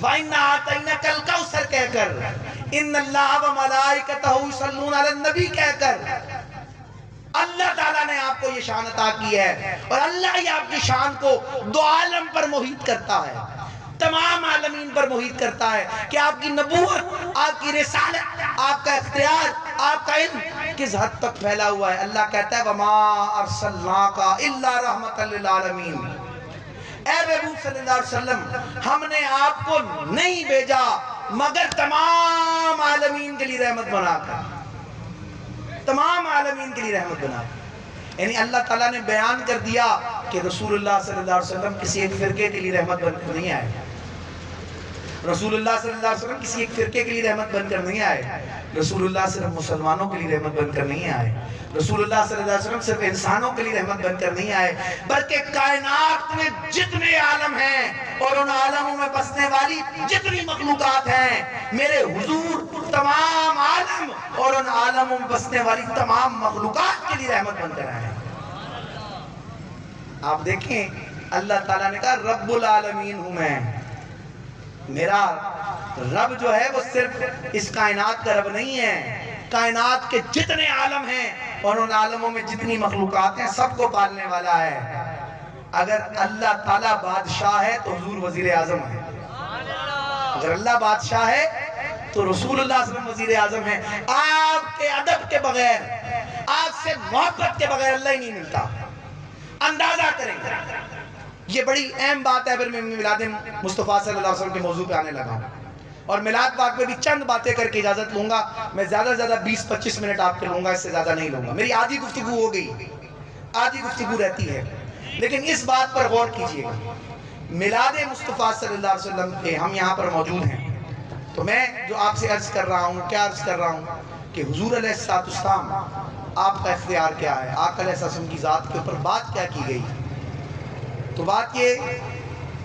وَإِنَّا أَعْطَيْنَاكَ الْكَوْثَرَ کہہ کر، إِنَّ اللَّهَ وَمَلَائِكَتَهُ يُصَلُّونَ عَلَى النَّبِيِّ کہہ کر اللہ تعالیٰ نے آپ کو یہ شان عطا کی ہے، اور اللہ ہی آپ کی شان کو 2 عالم پر محیط کرتا ہے، تمام عالمین پر محیط کرتا ہے کہ آپ کی نبوت، آپ کی رسالت، آپ کا اختیار، آپ کا علم کس حد تک پھیلا ہوا ہے۔ اللہ کہتا ہے وَمَا أَرْسَلْنَاكَ إِلَّا رَحْمَةً لِّلْعَالَمِينَ، اے محبوب صلی اللہ علیہ وسلم ہم نے آپ کو نہیں بھیجا مگر تمام عالمین کے لیے رحمت بنا کر، تمام عالمین کے لیے رحمت بنا کر۔ یعنی اللہ تعالیٰ نے بیان کر دیا کہ رسول اللہ صلی اللہ علیہ وسلم کسی ایک فرقے کے لیے رحمت بن کر نہیں آئے، رسول اللہ صلی اللہ علیہ وسلم کسی ایک فرقے کے لیے رحمت بن کر نہیں آئے، رسول اللہ صرف مسلمانوں کے لیے رحمت بن کر نہیں آئے، رسول اللہ صلی اللہ علیہ وسلم صرف انسانوں کے لیے رحمت بن کر نہیں آئے، بلکہ کائنات میں جتنے عالم ہیں اور ان عالموں میں بسنے والی جتنی مخلوقات ہیں، میرے حضور تمام عالم اور ان عالموں میں بسنے والی تمام مخلوقات کے لیے رحمت بن کر آئے۔ آپ دیکھیں اللہ تعالیٰ نے کہا رب العالمین ہوں میں، میرا رب جو ہے وہ صرف اس کائنات کا رب نہیں ہے، کائنات کے جتنے عالم ہیں اور ان عالموں میں جتنی مخلوقات ہیں سب کو پالنے والا ہے۔ اگر اللہ تعالیٰ بادشاہ ہے تو حضور وزیر اعظم ہے، اگر اللہ بادشاہ ہے تو رسول اللہ صلی اللہ علیہ وسلم وزیر اعظم ہے۔ آپ کے ادب کے بغیر، آپ سے محبت کے بغیر اللہ ہی نہیں ملتا۔ اندازہ کریں، یہ بڑی اہم بات ہے۔ پھر میں میلاد مصطفیٰ صلی اللہ علیہ وسلم کے موضوع پہ آنے لگا اور میلاد پاک میں بھی چند باتیں کر کے اجازت لوں گا۔ میں زیادہ سے زیادہ 20-25 منٹ آپ کے لوں گا، اس سے زیادہ نہیں لوں گا۔ میری آدھی گفتگو ہو گئی، آدھی گفتگو رہتی ہے، لیکن اس بات پر غور کیجئے گا، میلاد مصطفیٰ صلی اللہ علیہ وسلم پہ ہم یہاں پر موجود ہیں تو میں جو آپ سے عرض کر رہا ہوں، کیا عرض کر رہا ہوں کہ حضور علیہ السلام آپ کا اختیار کیا ہے، آقا علیہ السلام کی ذات کے اوپر بات کیا کی گئی۔ تو بات یہ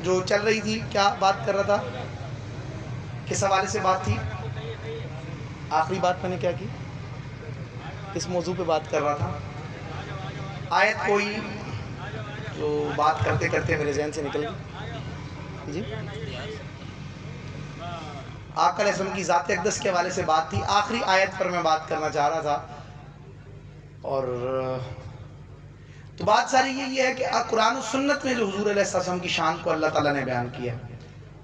جو چل رہی تھی، کیا بات کر رہا تھا، کس حوالے سے بات تھی، آخری بات میں نے کیا کی، کس موضوع پہ بات کر رہا تھا؟ آیت کوئی جو بات کرتے کرتے میرے ذہن سے نکل گئی جی، آقا علیہ السلام کی ذات اقدس کے حوالے سے بات تھی. آخری آیت پر میں بات کرنا چاہ رہا تھا. اور تو بات ساری یہی ہے کہ قرآن و سنت میں جو حضور علیہ السلام کی شان کو اللہ تعالیٰ نے بیان کیا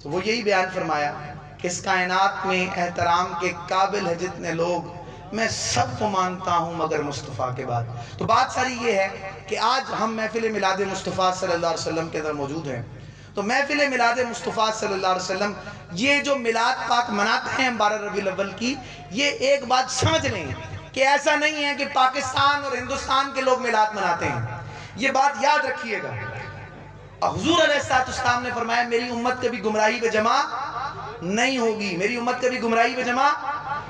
تو وہ یہی بیان فرمایا کہ اس کائنات میں احترام کے قابل ہے جتنے لوگ، میں سب کو مانتا ہوں مگر مصطفیٰ کے بعد. تو بات ساری یہ ہے کہ آج ہم محفل میلاد مصطفیٰ صلی اللہ علیہ وسلم کے اندر موجود ہیں. تو محفل میلاد مصطفیٰ صلی اللہ علیہ وسلم یہ جو میلاد پاک مناتے ہیں 12 ربیع الاول کی، یہ ایک بات سمجھ لیں کہ ایسا نہیں ہے کہ پاکستان اور ہندوستان کے لوگ میلاد مناتے ہیں. یہ بات یاد رکھیے گا. حضور علیہ السلام نے فرمایا میری امت کبھی گمراہی پہ جمع نہیں ہوگی، میری امت کبھی گمراہی پہ جمع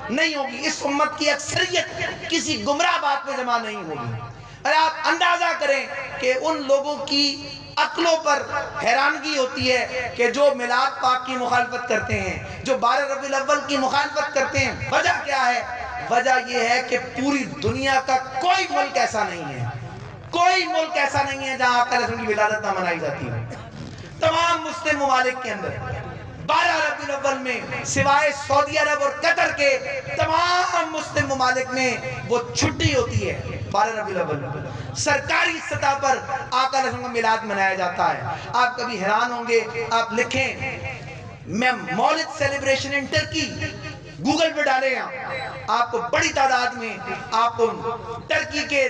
نہیں ہوگی. اس امت کی اکثریت کسی گمراہ بات پہ جمع نہیں ہوگی. اور آپ اندازہ کریں کہ ان لوگوں کی عقلوں پر حیرانگی ہوتی ہے کہ جو میلاد پاک کی مخالفت کرتے ہیں، جو 12 ربیع الاول کی مخالفت کرتے ہیں. وجہ کیا ہے؟ وجہ یہ ہے کہ پوری دنیا کا کوئی ملک ایسا نہیں ہے، کوئی ملک ایسا نہیں ہے جہاں آقا علیہ السلام کی ولادت نہ منائی جاتی ہے. تمام مسلم ممالک کے اندر 12 ربیع الاول میں سوائے سعودی عرب اور قطر کے تمام مسلم ممالک میں وہ چھٹی ہوتی ہے. 12 ربیع الاول سرکاری سطح پر آقا علیہ السلام کا میلاد منایا جاتا ہے. آپ کبھی حیران ہوں گے، آپ لکھیں میں مولد سیلیبریشن ان ٹرکی، گوگل پہ ڈالیں آپ کو بڑی تعداد میں آپ کو ترکی کے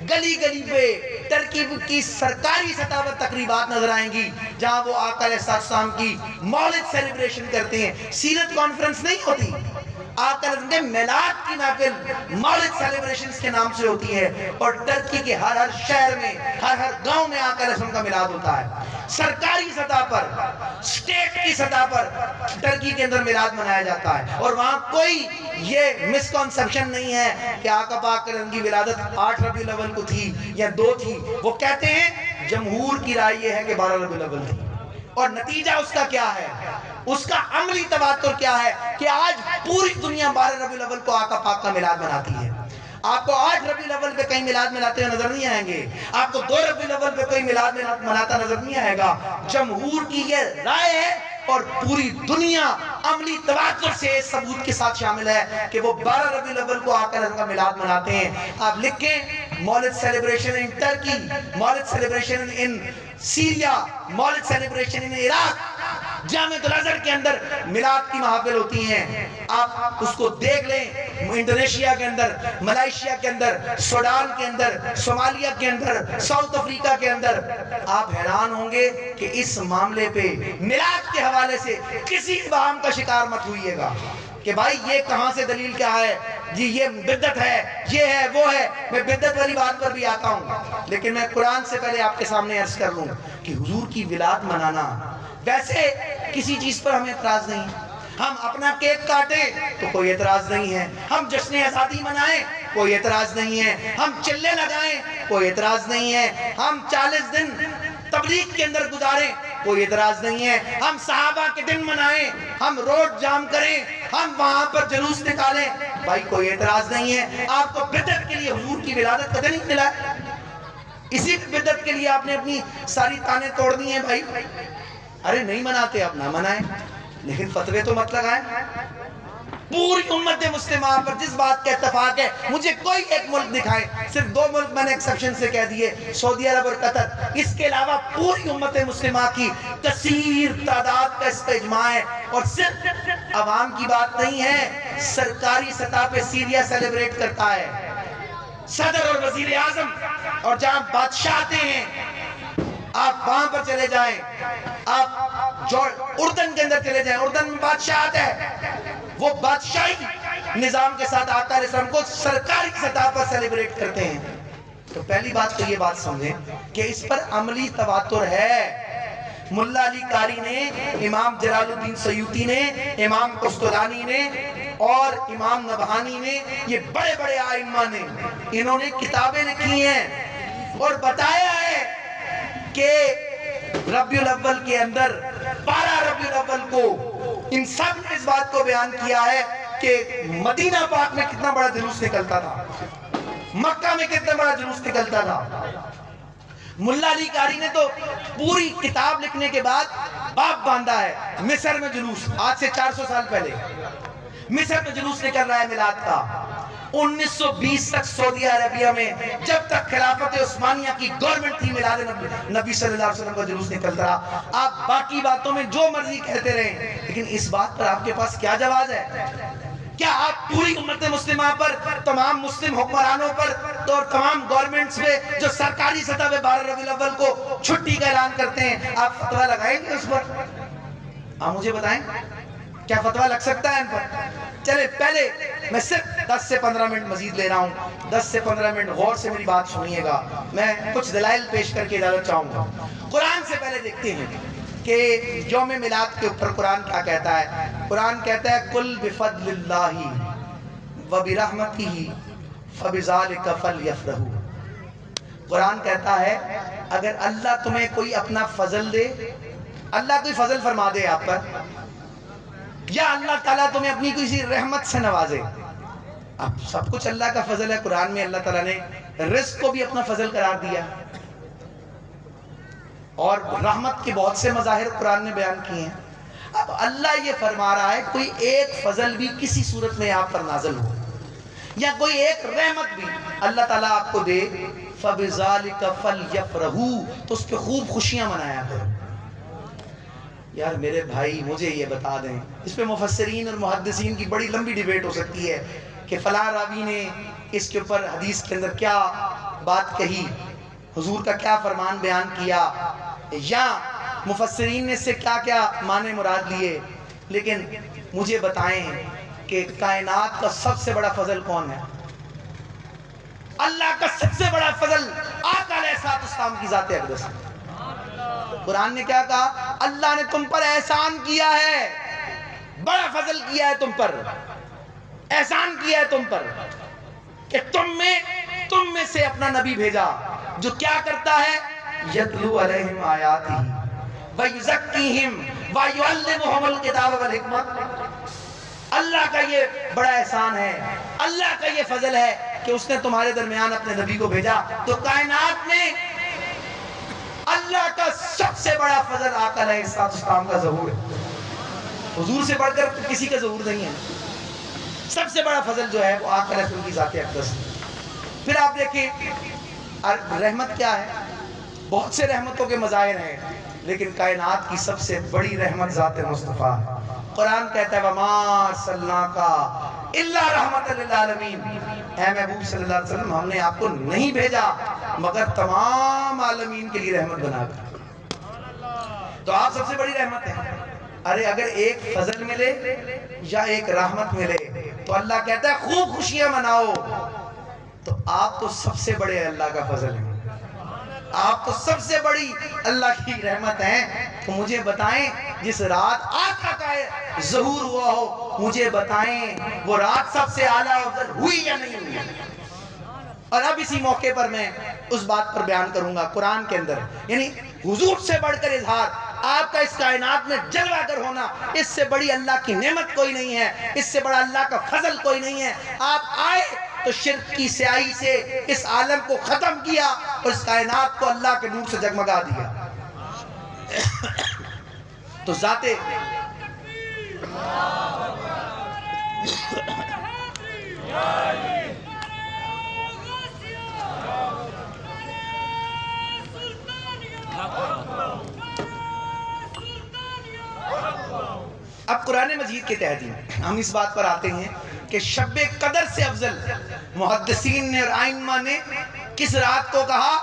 گلی گلی پہ ترکی کی سرکاری سطح پر تقریبات نظر آئیں گی جہاں وہ آقا علیہ السلام کی مولد سیلیبریشن کرتے ہیں. سیرت کانفرنس نہیں ہوتی، آقا علیہ السلام کے میلاد کی محفل مولد سیلیبریشنز کے نام سے ہوتی ہے. اور ترکی کے ہر شہر میں ہر گاؤں میں آقا علیہ السلام کا میلاد ہوتا ہے. سرکاری سطح پر، اسٹیٹ کی سطح پر ترکی کے اندر میلاد منایا جاتا ہے. اور وہاں کوئی یہ مسکنسپشن نہیں ہے کہ آقا پاک علیہ السلام کی ولادت 8 ربیع الاول کو تھی یا 2 تھی. وہ کہتے ہیں جمہور کی رائے یہ ہے کہ 12 ربیع الاول تھی. اور نتیجہ اس کا کیا ہے؟ اس کا عملی تواتر کیا ہے کہ آج پوری دنیا 12 ربیع الاول کو آقا پاک کا میلاد مناتی ہے. آپ کو 8 ربیع الاول پہ کہیں میلاد مناتے ہوئے نظر نہیں آئیں گے، آپ کو 2 ربیع الاول پہ کوئی میلاد مناتا نظر نہیں آئے گا. جمہور کی یہ رائے ہے اور پوری دنیا عملی تواتر سے ثبوت کے ساتھ شامل ہے کہ وہ 12 ربیع الاول کو آقا علیہ السلام کا میلاد مناتے ہیں. آپ لکھیں مولد سیلیبریشن ان ٹرکی، مولد سیلیبریشن ان سیریا، مولد سیلیبریشن ان عراق. جامع الازہر کے اندر میلاد کی محافل ہوتی ہیں. آپ اس کو دیکھ لیں، انڈونیشیا کے اندر، ملائیشیا کے اندر، سوڈان کے اندر، صومالیہ کے اندر، ساؤتھ افریقہ کے اندر. آپ حیران ہوں گے کہ اس معاملے پہ میلاد کے حوالے سے کسی ابہام کا شکار مت ہوئیے گا کہ بھائی یہ کہاں سے دلیل کیا ہے جی، یہ بدعت ہے، یہ ہے، وہ ہے. میں بدعت والی بات پر بھی آتا ہوں، لیکن میں قرآن سے پہلے آپ کے سامنے عرض کر لوں کہ حضور کی ولادت منانا، ویسے کسی چیز پر ہمیں اعتراض نہیں. ہم اپنا کیک کاٹیں تو کوئی اعتراض نہیں ہے، ہم جشن آزادی منائیں کوئی اعتراض نہیں ہے، ہم چلے لگائیں کوئی اعتراض نہیں ہے، ہم 40 دن تبلیغ کے اندر گزاریں کوئی اعتراض نہیں ہے، ہم صحابہ کے دن منائیں، ہم روڈ جام کریں، ہم وہاں پر جلوس نکالیں، بھائی کوئی اعتراض نہیں ہے. آپ کو بدعت کے لیے حضور کی ولادت کا دن نہیں ملا ہے؟ اسی بدعت کے لیے آپ نے اپنی ساری تانے توڑ دی ہیں. بھائی ارے نہیں مناتے آپ نہ منائیں، لیکن فتوے تو مت لگائیں. پوری امت مسلمہ پر جس بات کا اتفاق ہے، مجھے کوئی ایک ملک دکھائیں، صرف 2 ملک میں نے ایکسپشن سے کہہ دیے، سعودی عرب اور قطر. اس کے علاوہ پوری امت مسلمہ کی کثیر تعداد کا اس پہ اجماع ہے. اور صرف عوام کی بات نہیں ہے، سرکاری سطح پہ سیریا سیلیبریٹ کرتا ہے. صدر اور وزیر اعظم اور جہاں بادشاہ آتے ہیں، آپ وہاں پر چلے جائیں، آپ اردن کے اندر چلے جائیں، اردن میں بادشاہ آتا ہے، وہ بادشاہی نظام کے ساتھ آقا علیہ السلام کو سرکاری سطح پر سیلیبریٹ کرتے ہیں. تو پہلی بات تو یہ بات سمجھیں کہ اس پر عملی تواتر ہے. ملا علی قاری نے، امام جلال الدین سیوطی نے، امام قسطلانی نے اور امام نبہانی نے، یہ بڑے بڑے ائمہ نے، انہوں نے کتابیں لکھی ہیں اور بتایا ہے کہ ربیع الاول کے اندر 12 ربیع الاول کو ان سب نے اس بات کو بیان کیا ہے کہ مدینہ پاک میں کتنا بڑا جلوس نکلتا تھا. مکہ میں کتنا بڑا جلوس نکلتا تھا. ملا علی قاری نے تو پوری کتاب لکھنے کے بعد باب باندھا ہے. مصر میں جلوس، آج سے 400 سال پہلے مصر میں جلوس نکل رہا ہے میلاد کا. 1920 تک سعودی عربیہ میں جب تک خلافت عثمانیہ کی گورنمنٹ تھی، میلاد نبی صلی اللہ علیہ وسلم کا جلوس نکلتا رہا. آپ باقی باتوں میں جو مرضی کہتے رہیں، لیکن اس بات پر آپ کے پاس کیا جواز ہے؟ کیا آپ پوری امت مسلمہ پر، تمام مسلم حکمرانوں پر اور تمام گورنمنٹس پہ جو سرکاری سطح پہ 12 ربیع الاول کو چھٹی کا اعلان کرتے ہیں، آپ فتویٰ لگائیں گے اس پر؟ آپ مجھے بتائیں کیا فتویٰ لگ سکتا ہے ان پر؟ چلے پہلے میں صرف 10 سے 15 منٹ مزید لے رہا ہوں. 10 سے 15 منٹ غور سے میری بات سنیے گا. میں کچھ دلائل پیش کر کے اجازت چاہوں گا. قرآن سے پہلے دیکھتے ہیں کہ یوم میلاد کے اوپر قرآن کیا کہتا ہے. قرآن کہتا ہے قُلْ بِفَضْلِ اللَّهِ وَبِرَحْمَتِهِ فَبِذَلِكَ فَلْيَفْرَحُوا. قرآن کہتا ہے اگر اللہ تمہیں کوئی اپنا فضل دے، اللہ کوئی فضل فرما دے آپ پر، یا اللہ تعالیٰ تمہیں اپنی کسی رحمت سے نوازے. اب سب کچھ اللہ کا فضل ہے. قرآن میں اللہ تعالیٰ نے رزق کو بھی اپنا فضل قرار دیا، اور رحمت کے بہت سے مظاہر قرآن نے بیان کیے ہیں. اب اللہ یہ فرما رہا ہے کوئی ایک فضل بھی کسی صورت میں آپ پر نازل ہو، یا کوئی ایک رحمت بھی اللہ تعالیٰ آپ کو دے، فَبِذَلِكَ فَلْيَفْرَحُوا، تو اس پہ خوب خوشیاں منایا کرو. یار میرے بھائی مجھے یہ بتا دیں، اس پہ مفسرین اور محدثین کی بڑی لمبی ڈیبیٹ ہو سکتی ہے کہ فلاں راوی نے اس کے اوپر حدیث کے اندر کیا بات کہی، حضور کا کیا فرمان بیان کیا، یا مفسرین نے اس سے کیا کیا معنی مراد لیے. لیکن مجھے بتائیں کہ کائنات کا سب سے بڑا فضل کون ہے؟ اللہ کا سب سے بڑا فضل آقا علیہ السلام کی ذات اقدس ہے. قرآن نے کیا کہا؟ اللہ نے تم پر احسان کیا ہے، بڑا فضل کیا ہے تم پر، احسان کیا ہے تم پر کہ تم میں سے اپنا نبی بھیجا جو کیا کرتا ہے؟ یتلو علیہم آیاتہ ویزکیہم ویعلمہم الکتاب والحکمت. اللہ کا یہ بڑا احسان ہے، اللہ کا یہ فضل ہے کہ اس نے تمہارے درمیان اپنے نبی کو بھیجا. تو کائنات میں اللہ کا سب سے بڑا فضل آقا علیہ السلام کا ظہور ہے. حضور سے بڑھ کر کسی کا ظہور نہیں ہے. سب سے بڑا فضل جو ہے وہ آقا علیہ السلام کی ذات اقدس ہے. پھر آپ دیکھیں رحمت کیا ہے؟ بہت سے رحمتوں کے مظاہر ہیں، لیکن کائنات کی سب سے بڑی رحمت ذات مصطفیٰ. قرآن کہتا ہے وَمَا أَرْسَلْنَاكَ إِلَّا رَحْمَةً لِلْعَالَمِينَ. اے محبوب صلی اللہ علیہ وسلم، ہم نے آپ کو نہیں بھیجا مگر تمام عالمین کے لیے رحمت بنا کر. تو آپ سب سے بڑی رحمت ہیں. ارے اگر ایک فضل ملے یا ایک رحمت ملے تو اللہ کہتا ہے خوب خوشیاں مناؤ. تو آپ تو سب سے بڑے اللہ کا فضل ہیں، آپ تو سب سے بڑی اللہ کی رحمت ہیں. تو مجھے بتائیں جس رات آقا کا ظہور ہوا ہو، مجھے بتائیں وہ رات سب سے اعلیٰ افضل ہوئی یا نہیں ہوئی؟ اور اب اسی موقع پر میں اس بات پر بیان کروں گا. قرآن کے اندر یعنی حضور سے بڑھ کر اظہار، آپ کا اس کائنات میں جلوہ گر ہونا، اس سے بڑی اللہ کی نعمت کوئی نہیں ہے، اس سے بڑا اللہ کا فضل کوئی نہیں ہے. آپ آئے تو شرک کی سیاہی سے اس عالم کو ختم کیا اور اس کائنات کو اللہ کے نور سے جگمگا دیا. تو ذات اب قرآن مجید کے تحت ہم اس بات پر آتے ہیں کہ شب قدر سے افضل محدثین نے اور ائمہ نے کس رات کو کہا؟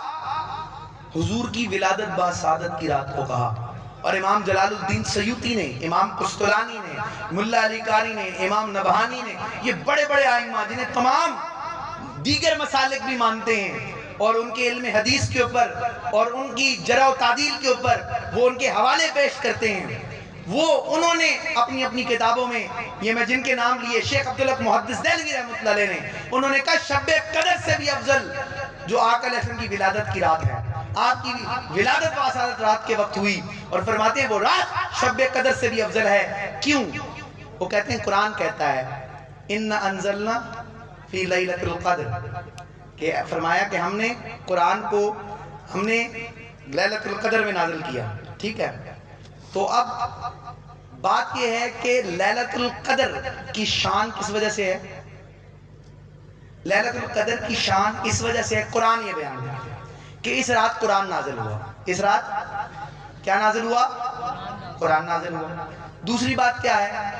حضور کی ولادت با سعادت کی رات کو کہا. اور امام جلال الدین سیوطی نے، امام قسطلانی نے، ملا علی قاری نے، امام نبہانی نے، یہ بڑے بڑے ائمہ جنہیں تمام دیگر مسالک بھی مانتے ہیں اور ان کے علم حدیث کے اوپر اور ان کی جرح و تعدیل کے اوپر وہ ان کے حوالے پیش کرتے ہیں، وہ انہوں نے اپنی اپنی کتابوں میں، یہ میں جن کے نام لیے، شیخ عبدالحق محدث دہلوی رحمۃ اللہ علیہ نے، انہوں نے کہا شب قدر سے بھی افضل جو آقا علیہ السلام کی ولادت کی رات ہے. آپ کی ولادت و اسارت رات کے وقت ہوئی اور فرماتے ہیں وہ رات شب قدر سے بھی افضل ہے. کیوں؟ وہ کہتے ہیں قرآن کہتا ہے اِنَّا أَنزَلْنَا فِي لَيْلَةِ الْقَدْرِ کہ فرمایا کہ ہم نے قرآن کو ہم نے لیلۃ القدر میں نازل کیا، ٹھیک ہے؟ تو اب بات یہ ہے کہ لیلۃ القدر کی شان کس وجہ سے ہے؟ لیلۃ القدر کی شان اس وجہ سے ہے، قرآن یہ بیان کرتا ہے کہ اس رات قرآن نازل ہوا۔ اس رات کیا نازل ہوا؟ قرآن نازل ہوا۔ دوسری بات کیا ہے؟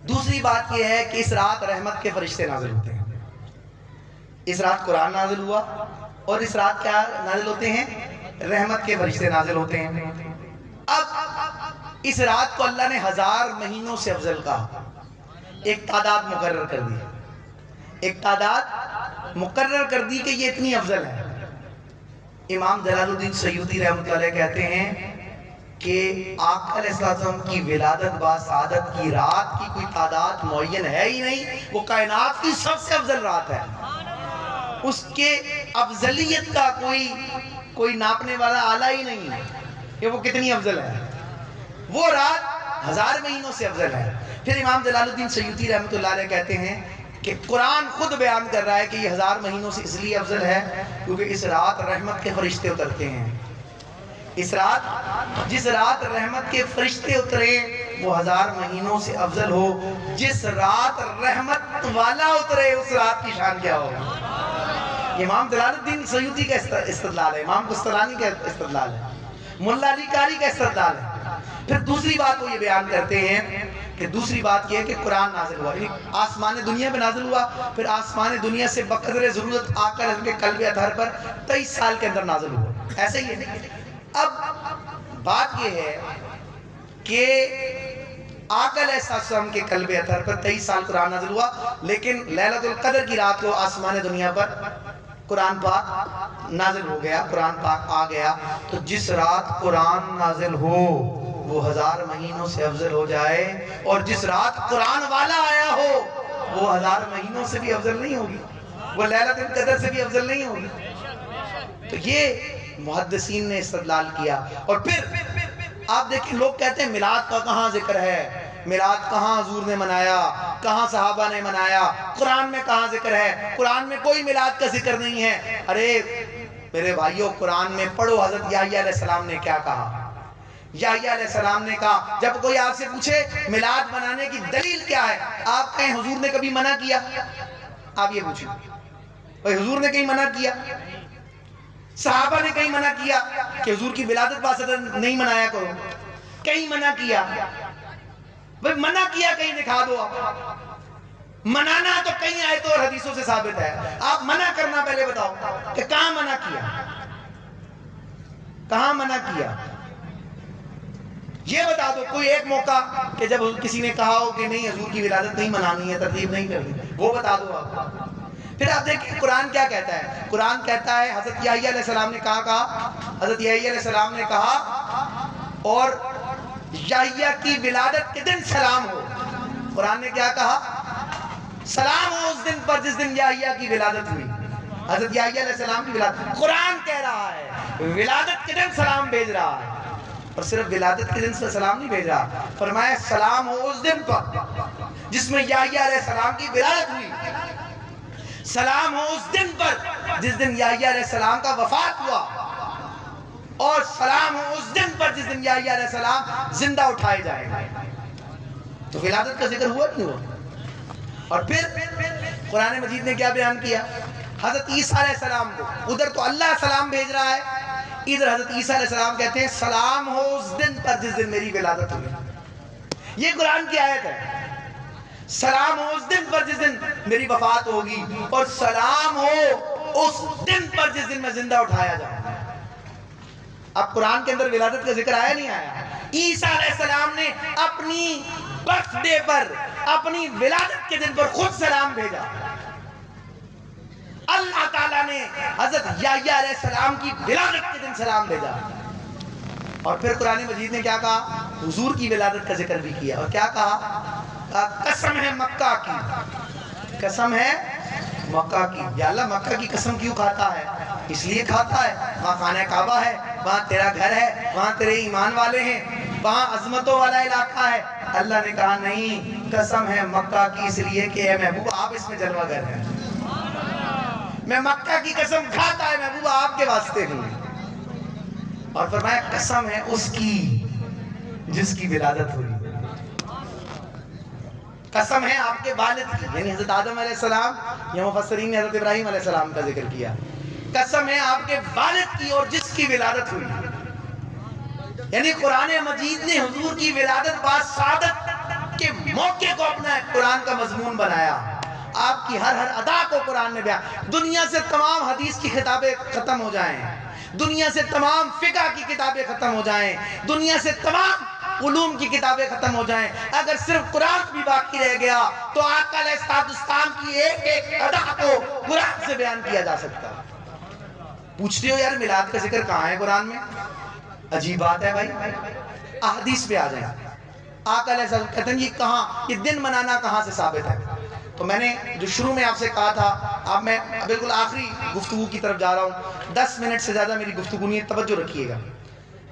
دوسری بات یہ ہے کہ اس رات رحمت کے فرشتے نازل ہوتے ہیں۔ اس رات قرآن نازل ہوا اور اس رات کیا نازل ہوتے ہیں؟ رحمت کے فرشتے نازل ہوتے ہیں۔ اب اس رات کو اللہ نے 1000 مہینوں سے افضل کہا، ایک تعداد مقرر کر دی، ایک تعداد مقرر کر دی کہ یہ اتنی افضل ہے۔ امام جلال الدین سیوطی رحمۃ اللہ علیہ کہتے ہیں کہ آقا علیہ السلام کی ولادت با سعادت کی رات کی کوئی تعداد معین ہے ہی نہیں، وہ کائنات کی سب سے افضل رات ہے۔ اس کے افضلیت کا کوئی ناپنے والا آلہ ہی نہیں ہے کہ وہ کتنی افضل ہے۔ وہ رات 1000 مہینوں سے افضل ہے۔ پھر امام جلال الدین سیوطی رحمۃ اللہ علیہ کہتے ہیں کہ قرآن خود بیان کر رہا ہے کہ یہ 1000 مہینوں سے اس لیے افضل ہے کیونکہ اس رات رحمت کے فرشتے اترتے ہیں۔ اس رات، جس رات رحمت کے فرشتے اترے وہ 1000 مہینوں سے افضل ہو۔ جس رات رحمت والا اترے اس رات کی شان کیا ہوگی؟ امام جلال الدین سیوطی کا استدلال ہے، امام قسطلانی کا استدلال ہے، ملا علی قاری کا استدلال ہے۔ پھر دوسری بات وہ یہ بیان کرتے ہیں کہ دوسری بات یہ ہے کہ قرآن نازل ہوا، آسمان دنیا پہ نازل ہوا، پھر آسمان دنیا سے بقدر ضرورت آ کر ان کے قلب اطہر پر 23 سال کے اندر نازل ہوا۔ ایسے ہی ہے۔ اب بات یہ ہے کہ آقا علیہ السلام کے قلب اطہر پر 23 سال قرآن نازل ہوا، لیکن لیلۃ القدر کی رات کو آسمان دنیا پر قرآن پاک نازل ہو گیا، قرآن پاک آ گیا۔ تو جس رات قرآن نازل ہو وہ 1000 مہینوں سے افضل ہو جائے، اور جس رات قرآن والا آیا ہو وہ 1000 مہینوں سے بھی افضل نہیں ہوگی، وہ لیلۃ القدر سے بھی افضل نہیں ہوگی۔ تو یہ محدثین نے استدلال کیا۔ اور پھر آپ دیکھیں لوگ کہتے ہیں میلاد کا کہاں ذکر ہے، میلاد کہاں حضور نے منایا، کہاں صحابہ نے منایا، قرآن میں کہاں ذکر ہے؟ قرآن میں کوئی میلاد کا ذکر نہیں ہے۔ ارے میرے بھائیوں، قرآن میں پڑھو حضرت یحییٰ علیہ السلام نے کیا کہا۔ یحییٰ علیہ السلام نے کہا، جب کوئی آپ سے پوچھے میلاد منانے کی دلیل کیا ہے، آپ کہیں حضور نے کبھی منع کیا؟ آپ یہ پوچھیں بھئی حضور نے کہیں منع کیا؟ صحابہ نے کہیں منع کیا کہ حضور کی ولادت باسطت نہیں منایا کرو؟ کہیں منع کیا؟ بھئی منع کیا کہیں دکھا دو آپ۔ منانا تو کئی آیتوں اور حدیثوں سے ثابت ہے، آپ منع کرنا پہلے بتاؤ کہ کہاں منع کیا، کہاں منع کیا؟ یہ بتا دو کوئی ایک موقع کہ جب کسی نے کہا ہو کہ نہیں حضور کی ولادت نہیں منانی ہے، ترتیب نہیں کرنی، وہ بتا دو آپ۔ پھر آپ دیکھیں قرآن کیا کہتا ہے۔ قرآن کہتا ہے حضرت یحییٰ علیہ السلام نے کہا، حضرت یحییٰ علیہ السلام نے کہا اور یحییٰ کی ولادت کے دن سلام ہو۔ قرآن نے کیا کہا؟ سلام ہو اس دن پر جس دن یحییٰ کی ولادت ہوئی، حضرت یحییٰ علیہ السلام کی ولادت۔ قرآن کہہ رہا ہے ولادت کے دن سلام بھیج رہا ہے، اور صرف ولادت کے دن سے سلام نہیں بھیج رہا، فرمایا سلام ہو اس دن پر جس میں یحییٰ علیہ السلام کی ولادت ہوئی، سلام ہو اس دن پر جس دن یحییٰ علیہ السلام کا وفات ہوا، اور سلام ہو اس دن پر جس دن یحییٰ علیہ السلام زندہ اٹھائے جائیں گے۔ تو ولادت کا ذکر ہوا نہیں ہوا؟ اور پھر قرآن مجید نے کیا بیان کیا؟ حضرت عیسیٰ علیہ السلام کو، ادھر تو اللہ سلام بھیج رہا ہے، ادھر حضرت عیسیٰ علیہ السلام کہتے ہیں سلام ہو اس دن پر جس دن میری ولادت ہوئی۔ یہ قرآن کی آیت ہے، سلام ہو اس دن پر جس دن میری وفات ہوگی، اور سلام ہو اس دن پر جس دن میں زندہ اٹھایا جاؤں۔ اب قرآن کے اندر ولادت کا ذکر آیا نہیں آیا؟ عیسیٰ علیہ السلام نے اپنی برتھ ڈے پر، اپنی ولادت کے دن پر خود سلام بھیجا۔ اللہ تعالیٰ نے حضرت یحییٰ علیہ السلام کی ولادت کے دن سلام بھیجا۔ اور پھر قرآن مجید نے کیا کہا؟ حضور کی ولادت کا ذکر بھی کیا، اور کیا کہا؟ قسم ہے مکہ کی، قسم ہے مکہ کی۔ یا اللہ مکہ کی قسم کیوں کھاتا ہے؟ اس لیے کھاتا ہے وہاں خانہ کعبہ ہے، وہاں تیرا گھر ہے، وہاں تیرے ایمان والے ہیں، وہاں عظمتوں والا علاقہ ہے۔ اللہ نے کہا نہیں، قسم ہے مکہ کی اس لیے کہ اے محبوب آپ اس میں جلوہ گر ہیں۔ میں مکہ کی قسم کھاتا ہے محبوبہ آپ کے واسطے ہوں. اور فرمایا قسم ہے اس کی جس کی ولادت ہوئی. قسم ہے آپ کے والد کی، یعنی حضرت آدم علیہ السلام، یا مفسرین نے حضرت ابراہیم علیہ السلام کا ذکر کیا. قسم ہے آپ کے والد کی اور جس کی ولادت ہوئی. یعنی قرآن مجید نے حضور کی ولادت با سعادت کے موقع کو اپنا قرآن کا مضمون بنایا. آپ کی ہر ادا کو قرآن نے بیان. دنیا سے تمام حدیث کی کتابیں ختم ہو جائیں، دنیا سے تمام فقہ کی کتابیں ختم ہو جائیں، دنیا سے تمام علوم کی کتابیں ختم ہو جائیں، اگر صرف قرآن بھی باقی رہ گیا تو آقا علیہ السلام کی ایک ایک ادا کو قرآن سے بیان کیا جا سکتا. پوچھتے ہو یار میلاد کا ذکر کہاں ہے قرآن میں؟ عجیب بات ہے بھائی. احادیث پہ آ جائیں. آقا علیہ السلام کہتے ہیں یہ کہاں، یہ دن منانا کہاں سے ثابت ہے؟ تو میں نے جو شروع میں آپ سے کہا تھا، اب میں بالکل آخری گفتگو کی طرف جا رہا ہوں. 10 منٹ سے زیادہ میری گفتگو نہیں ہے، توجہ رکھیے گا.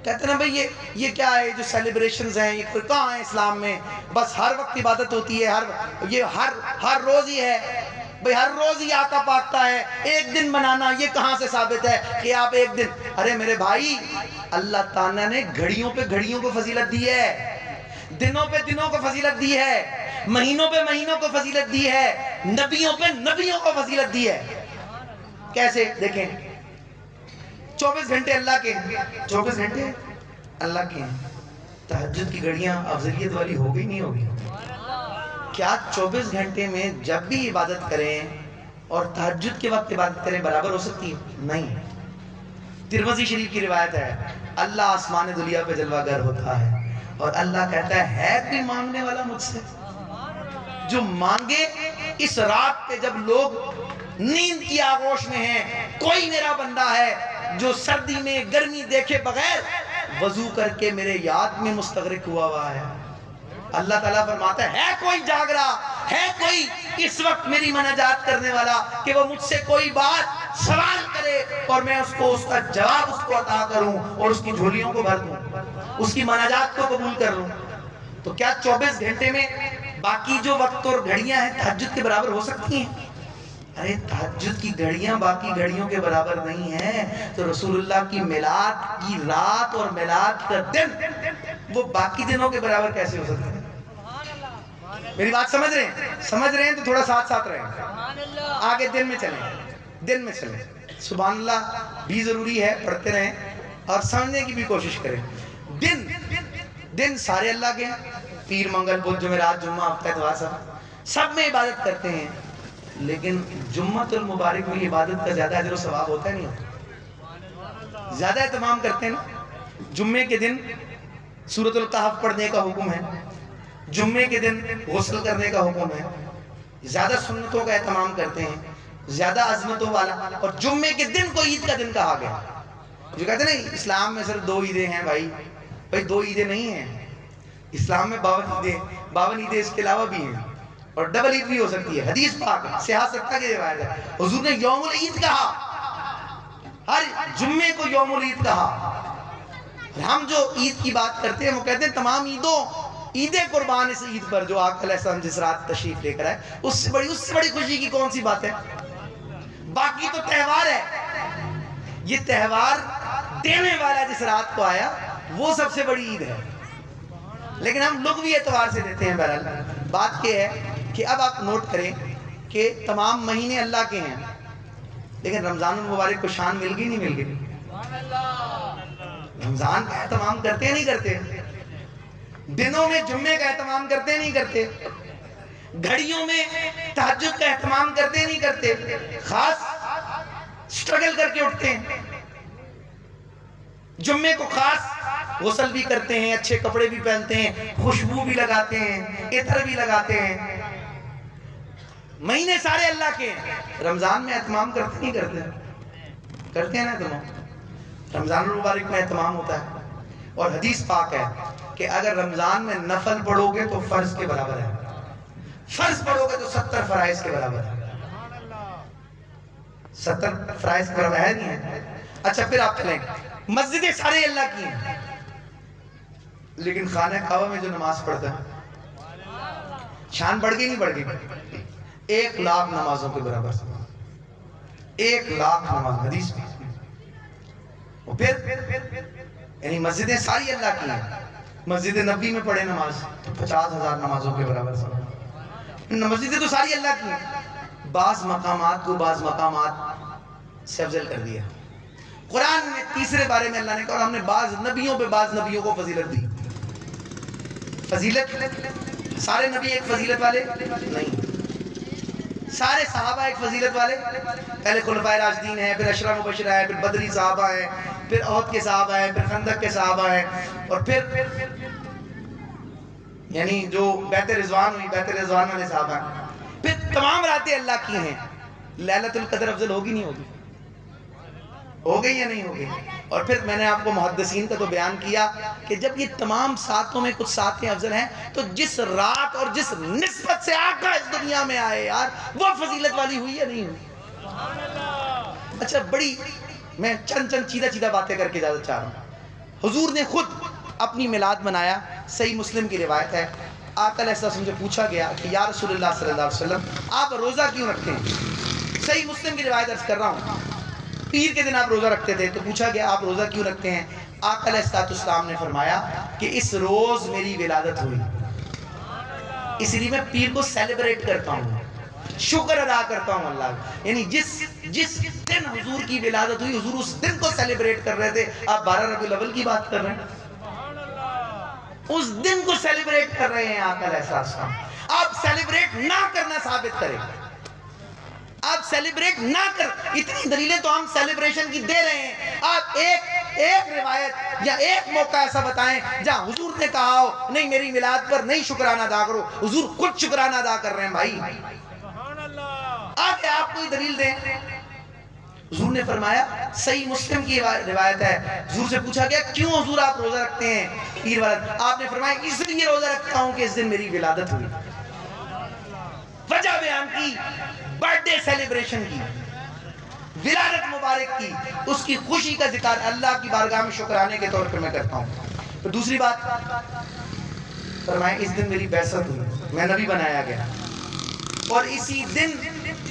کہتے ہیں نا بھئی یہ کیا ہے جو سیلیبریشنز ہیں، یہ کہاں ہے اسلام میں؟ بس ہر وقت عبادت ہوتی ہے، ہر روز ہی ہے. بھئی ہر روز ہی آتا پاکتا ہے، ایک دن منانا یہ کہاں سے ثابت ہے کہ آپ ایک دن؟ ارے میرے بھائی، اللہ تعالیٰ نے گھڑیوں پہ گھڑیوں کو فضیلت دی ہے، دنوں پہ دنوں کو فضیلت دی ہے، مہینوں پہ مہینوں کو فضیلت دی ہے، نبیوں پہ نبیوں کو فضیلت دی ہے. کیسے؟ دیکھیں 24 گھنٹے اللہ کے ہیں، 24 گھنٹے اللہ کے ہیں. تہجد کی گھڑیاں افضلیت والی ہوگی نہیں ہوگی؟ کیا 24 گھنٹے میں جب بھی عبادت کریں اور تہجد کے وقت عبادت کریں برابر ہو سکتی ہے؟ نہیں. ترمذی شریف کی روایت ہے، اللہ آسمان دنیا پہ جلوہ گر ہوتا ہے اور اللہ کہتا ہے کوئی مانگنے والا مجھ سے؟ جو مانگے. اس رات پہ جب لوگ نیند کی آغوش میں ہیں، کوئی میرا بندہ ہے جو سردی میں گرمی دیکھے بغیر وضو کر کے میرے یاد میں مستغرق ہوا ہے. اللہ تعالیٰ فرماتا ہے کوئی جاگ رہا ہے، کوئی اس وقت میری مناجات کرنے والا کہ وہ مجھ سے کوئی بات سوال کرے اور میں اس کا جواب اس کو عطا کروں اور اس کی جھولیوں کو بھر دوں، اس کی مناجات کو قبول کر لوں. تو کیا 24 گھنٹے میں باقی جو وقت اور گھڑیاں ہیں تہجد کے برابر ہو سکتی ہیں؟ ارے تہجد کی گھڑیاں باقی گھڑیوں کے برابر نہیں ہیں. تو رسول اللہ کی میلاد کی رات اور میلاد کا دن وہ باقی دنوں کے برابر کیسے ہو سکتے ہیں؟ میری بات سمجھ رہے ہیں تو تھوڑا ساتھ رہیں. آگے دن میں چلیں. سبحان اللہ بھی ضروری ہے، پڑھتے رہیں اور سمجھنے کی بھی کوشش کریں. دن سارے اللہ کے ہیں. پیر منگل بدھ جمعرات جمعہ ہفتہ اتوار سب میں عبادت کرتے ہیں، لیکن جمعۃ المبارک میں عبادت کا زیادہ اجر و ثواب ہوتا ہے نہیں ہوتا؟ زیادہ اہتمام کرتے ہیں نا. جمعے کے دن سورۃ الکہف پڑھنے کا حکم ہے، جمعے کے دن غسل کرنے کا حکم ہے، زیادہ سنتوں کا اہتمام کرتے ہیں، زیادہ عظمتوں والا. اور جمعے کے دن کو عید کا دن کہا گیا. جو کہتے ہیں نا اسلام میں صرف 2 عیدیں ہیں، بھائی 2 عیدیں نہیں ہیں. اسلام میں 52 عیدیں اس کے علاوہ بھی ہیں اور ڈبل عید بھی ہو سکتی ہے. حدیث پاک صحاح ستہ کی روایت ہے، حضور نے یوم العید کہا، ہر جمعے کو یوم العید کہا. ہم جو عید کی بات کرتے ہیں وہ کہتے ہیں تمام عید قربان اس عید پر جو آقا علیہ السلام جس رات تشریف لے کر آئے، اس سے بڑی خوشی کی کون سی بات ہے؟ باقی تو تہوار ہے، یہ تہوار دینے والا جس رات کو آیا وہ سب سے بڑی عید ہے. لیکن ہم لغوی اعتبار سے دیتے ہیں. بہرحال بات یہ ہے کہ اب آپ نوٹ کریں کہ تمام مہینے اللہ کے ہیں، لیکن رمضان المبارک کو شان مل گئی نہیں مل گئی؟ رمضان کا اہتمام کرتے ہیں نہیں کرتے؟ دنوں میں جمعے کا اہتمام کرتے نہیں کرتے؟ گھڑیوں میں تہجد کا اہتمام کرتے نہیں کرتے؟ خاص سٹرگل کر کے اٹھتے ہیں. جمعے کو خاص غسل بھی کرتے ہیں، اچھے کپڑے بھی پہنتے ہیں، خوشبو بھی لگاتے ہیں، عطر بھی لگاتے ہیں. مہینے سارے اللہ کے ہیں. رمضان میں اہتمام کرتے نہیں کرتے؟ کرتے ہیں نا تمام. رمضان المبارک میں اہتمام ہوتا ہے اور حدیث پاک ہے کہ اگر رمضان میں نفل پڑھو گے تو فرض کے برابر ہے، فرض پڑھو گے تو 70 فرائض کے برابر ہے. 70 فرائض کے برابر ہے نہیں ہے؟ اچھا پھر آپ چلیں، مسجدیں سارے اللہ کی ہیں، لیکن خانہ کعبہ میں جو نماز پڑھتا ہے شان بڑھ گئی نہیں بڑھ گئی؟ 1 لاکھ نمازوں کے برابر. 1,00,000 نماز حدیث میں. اور پھر یعنی مسجدیں ساری اللہ کی ہیں. مسجد نبی میں پڑھے نماز تو 50,000 نمازوں کے برابر سب. مسجدیں تو ساری اللہ کی ہیں. بعض مقامات کو بعض مقامات سے افضل کر دیا. قرآن میں تیسرے بارے میں اللہ نے کہا ہم نے بعض نبیوں پہ بعض نبیوں کو فضیلت دی. فضیلت سارے نبی ایک فضیلت والے نہیں. سارے صحابہ ایک فضیلت والے. پہلے خلفائے راشدین ہیں، پھر اشرا مبشرہ ہیں، پھر بدری صحابہ ہیں، پھر احد کے صحابہ ہیں، پھر خندق کے صحابہ ہیں، اور پھر یعنی جو بیعت رضوان ہوئی بیعت رضوان والے صحابہ ہیں. پھر تمام راتیں اللہ کی ہیں. لیلۃ القدر افضل ہوگی نہیں ہوگی؟ ہو گئی یا نہیں ہو گئی؟ اور پھر میں نے آپ کو محدثین کا تو بیان کیا کہ جب یہ تمام ساتوں میں کچھ ساتیں افضل ہیں تو جس رات اور جس نسبت سے آقا اس دنیا میں آئے یار وہ فضیلت والی ہوئی یا نہیں ہوئی؟ اچھا بڑی میں چند چیدہ باتیں کر کے اجازت چاہ رہا ہوں. حضور نے خود اپنی میلاد منایا. صحیح مسلم کی روایت ہے. آقا علیہ السلام سے پوچھا گیا کہ یا رسول اللہ صلی اللہ علیہ وسلم آپ روزہ کیوں رکھتے ہیں؟ صحیح مسلم کی روایت عرض کر رہا ہوں. پیر کے دن آپ روزہ رکھتے تھے تو پوچھا گیا آپ روزہ کیوں رکھتے ہیں؟ آقا علیہ السلام نے فرمایا کہ اس روز میری ولادت ہوئی، اس لیے میں پیر کو سیلیبریٹ کرتا ہوں، شکر ادا کرتا ہوں اللہ کا. یعنی جس دن حضور کی ولادت ہوئی حضور اس دن کو سیلیبریٹ کر رہے تھے. آپ 12 ربیع الاول کی بات کر رہے ہیں، اس دن کو سیلیبریٹ کر رہے ہیں آقا علیہ السلام. آپ سیلیبریٹ نہ کرنا ثابت کریں. آپ سیلیبریٹ نہ کر، اتنی دلیلیں تو ہم سیلیبریشن کی دے رہے ہیں. آپ ایک روایت یا ایک موقع ایسا بتائیں جہاں حضور نے کہا ہو نہیں میری میلاد پر نہیں شکرانہ ادا کرو. حضور خود شکرانہ ادا کر رہے ہیں بھائی. آگے آپ کوئی دلیل دیں. حضور نے فرمایا صحیح مسلم کی روایت ہے حضور سے پوچھا گیا کیوں حضور آپ روزہ رکھتے ہیں پیر والا؟ آپ نے فرمایا اس لیے روزہ رکھتا ہوں کہ اس دن میری ولادت ہوئی. وجہ بیان کی، برتھ ڈے سیلیبریشن کی، ولادت مبارک کی، اس کی خوشی کا ذکر اللہ کی بارگاہ میں شکرانے کے طور پر میں کرتا ہوں. تو دوسری بات فرمایا اس دن میری بعثت ہوئی، میں نبی بنایا گیا اور اسی دن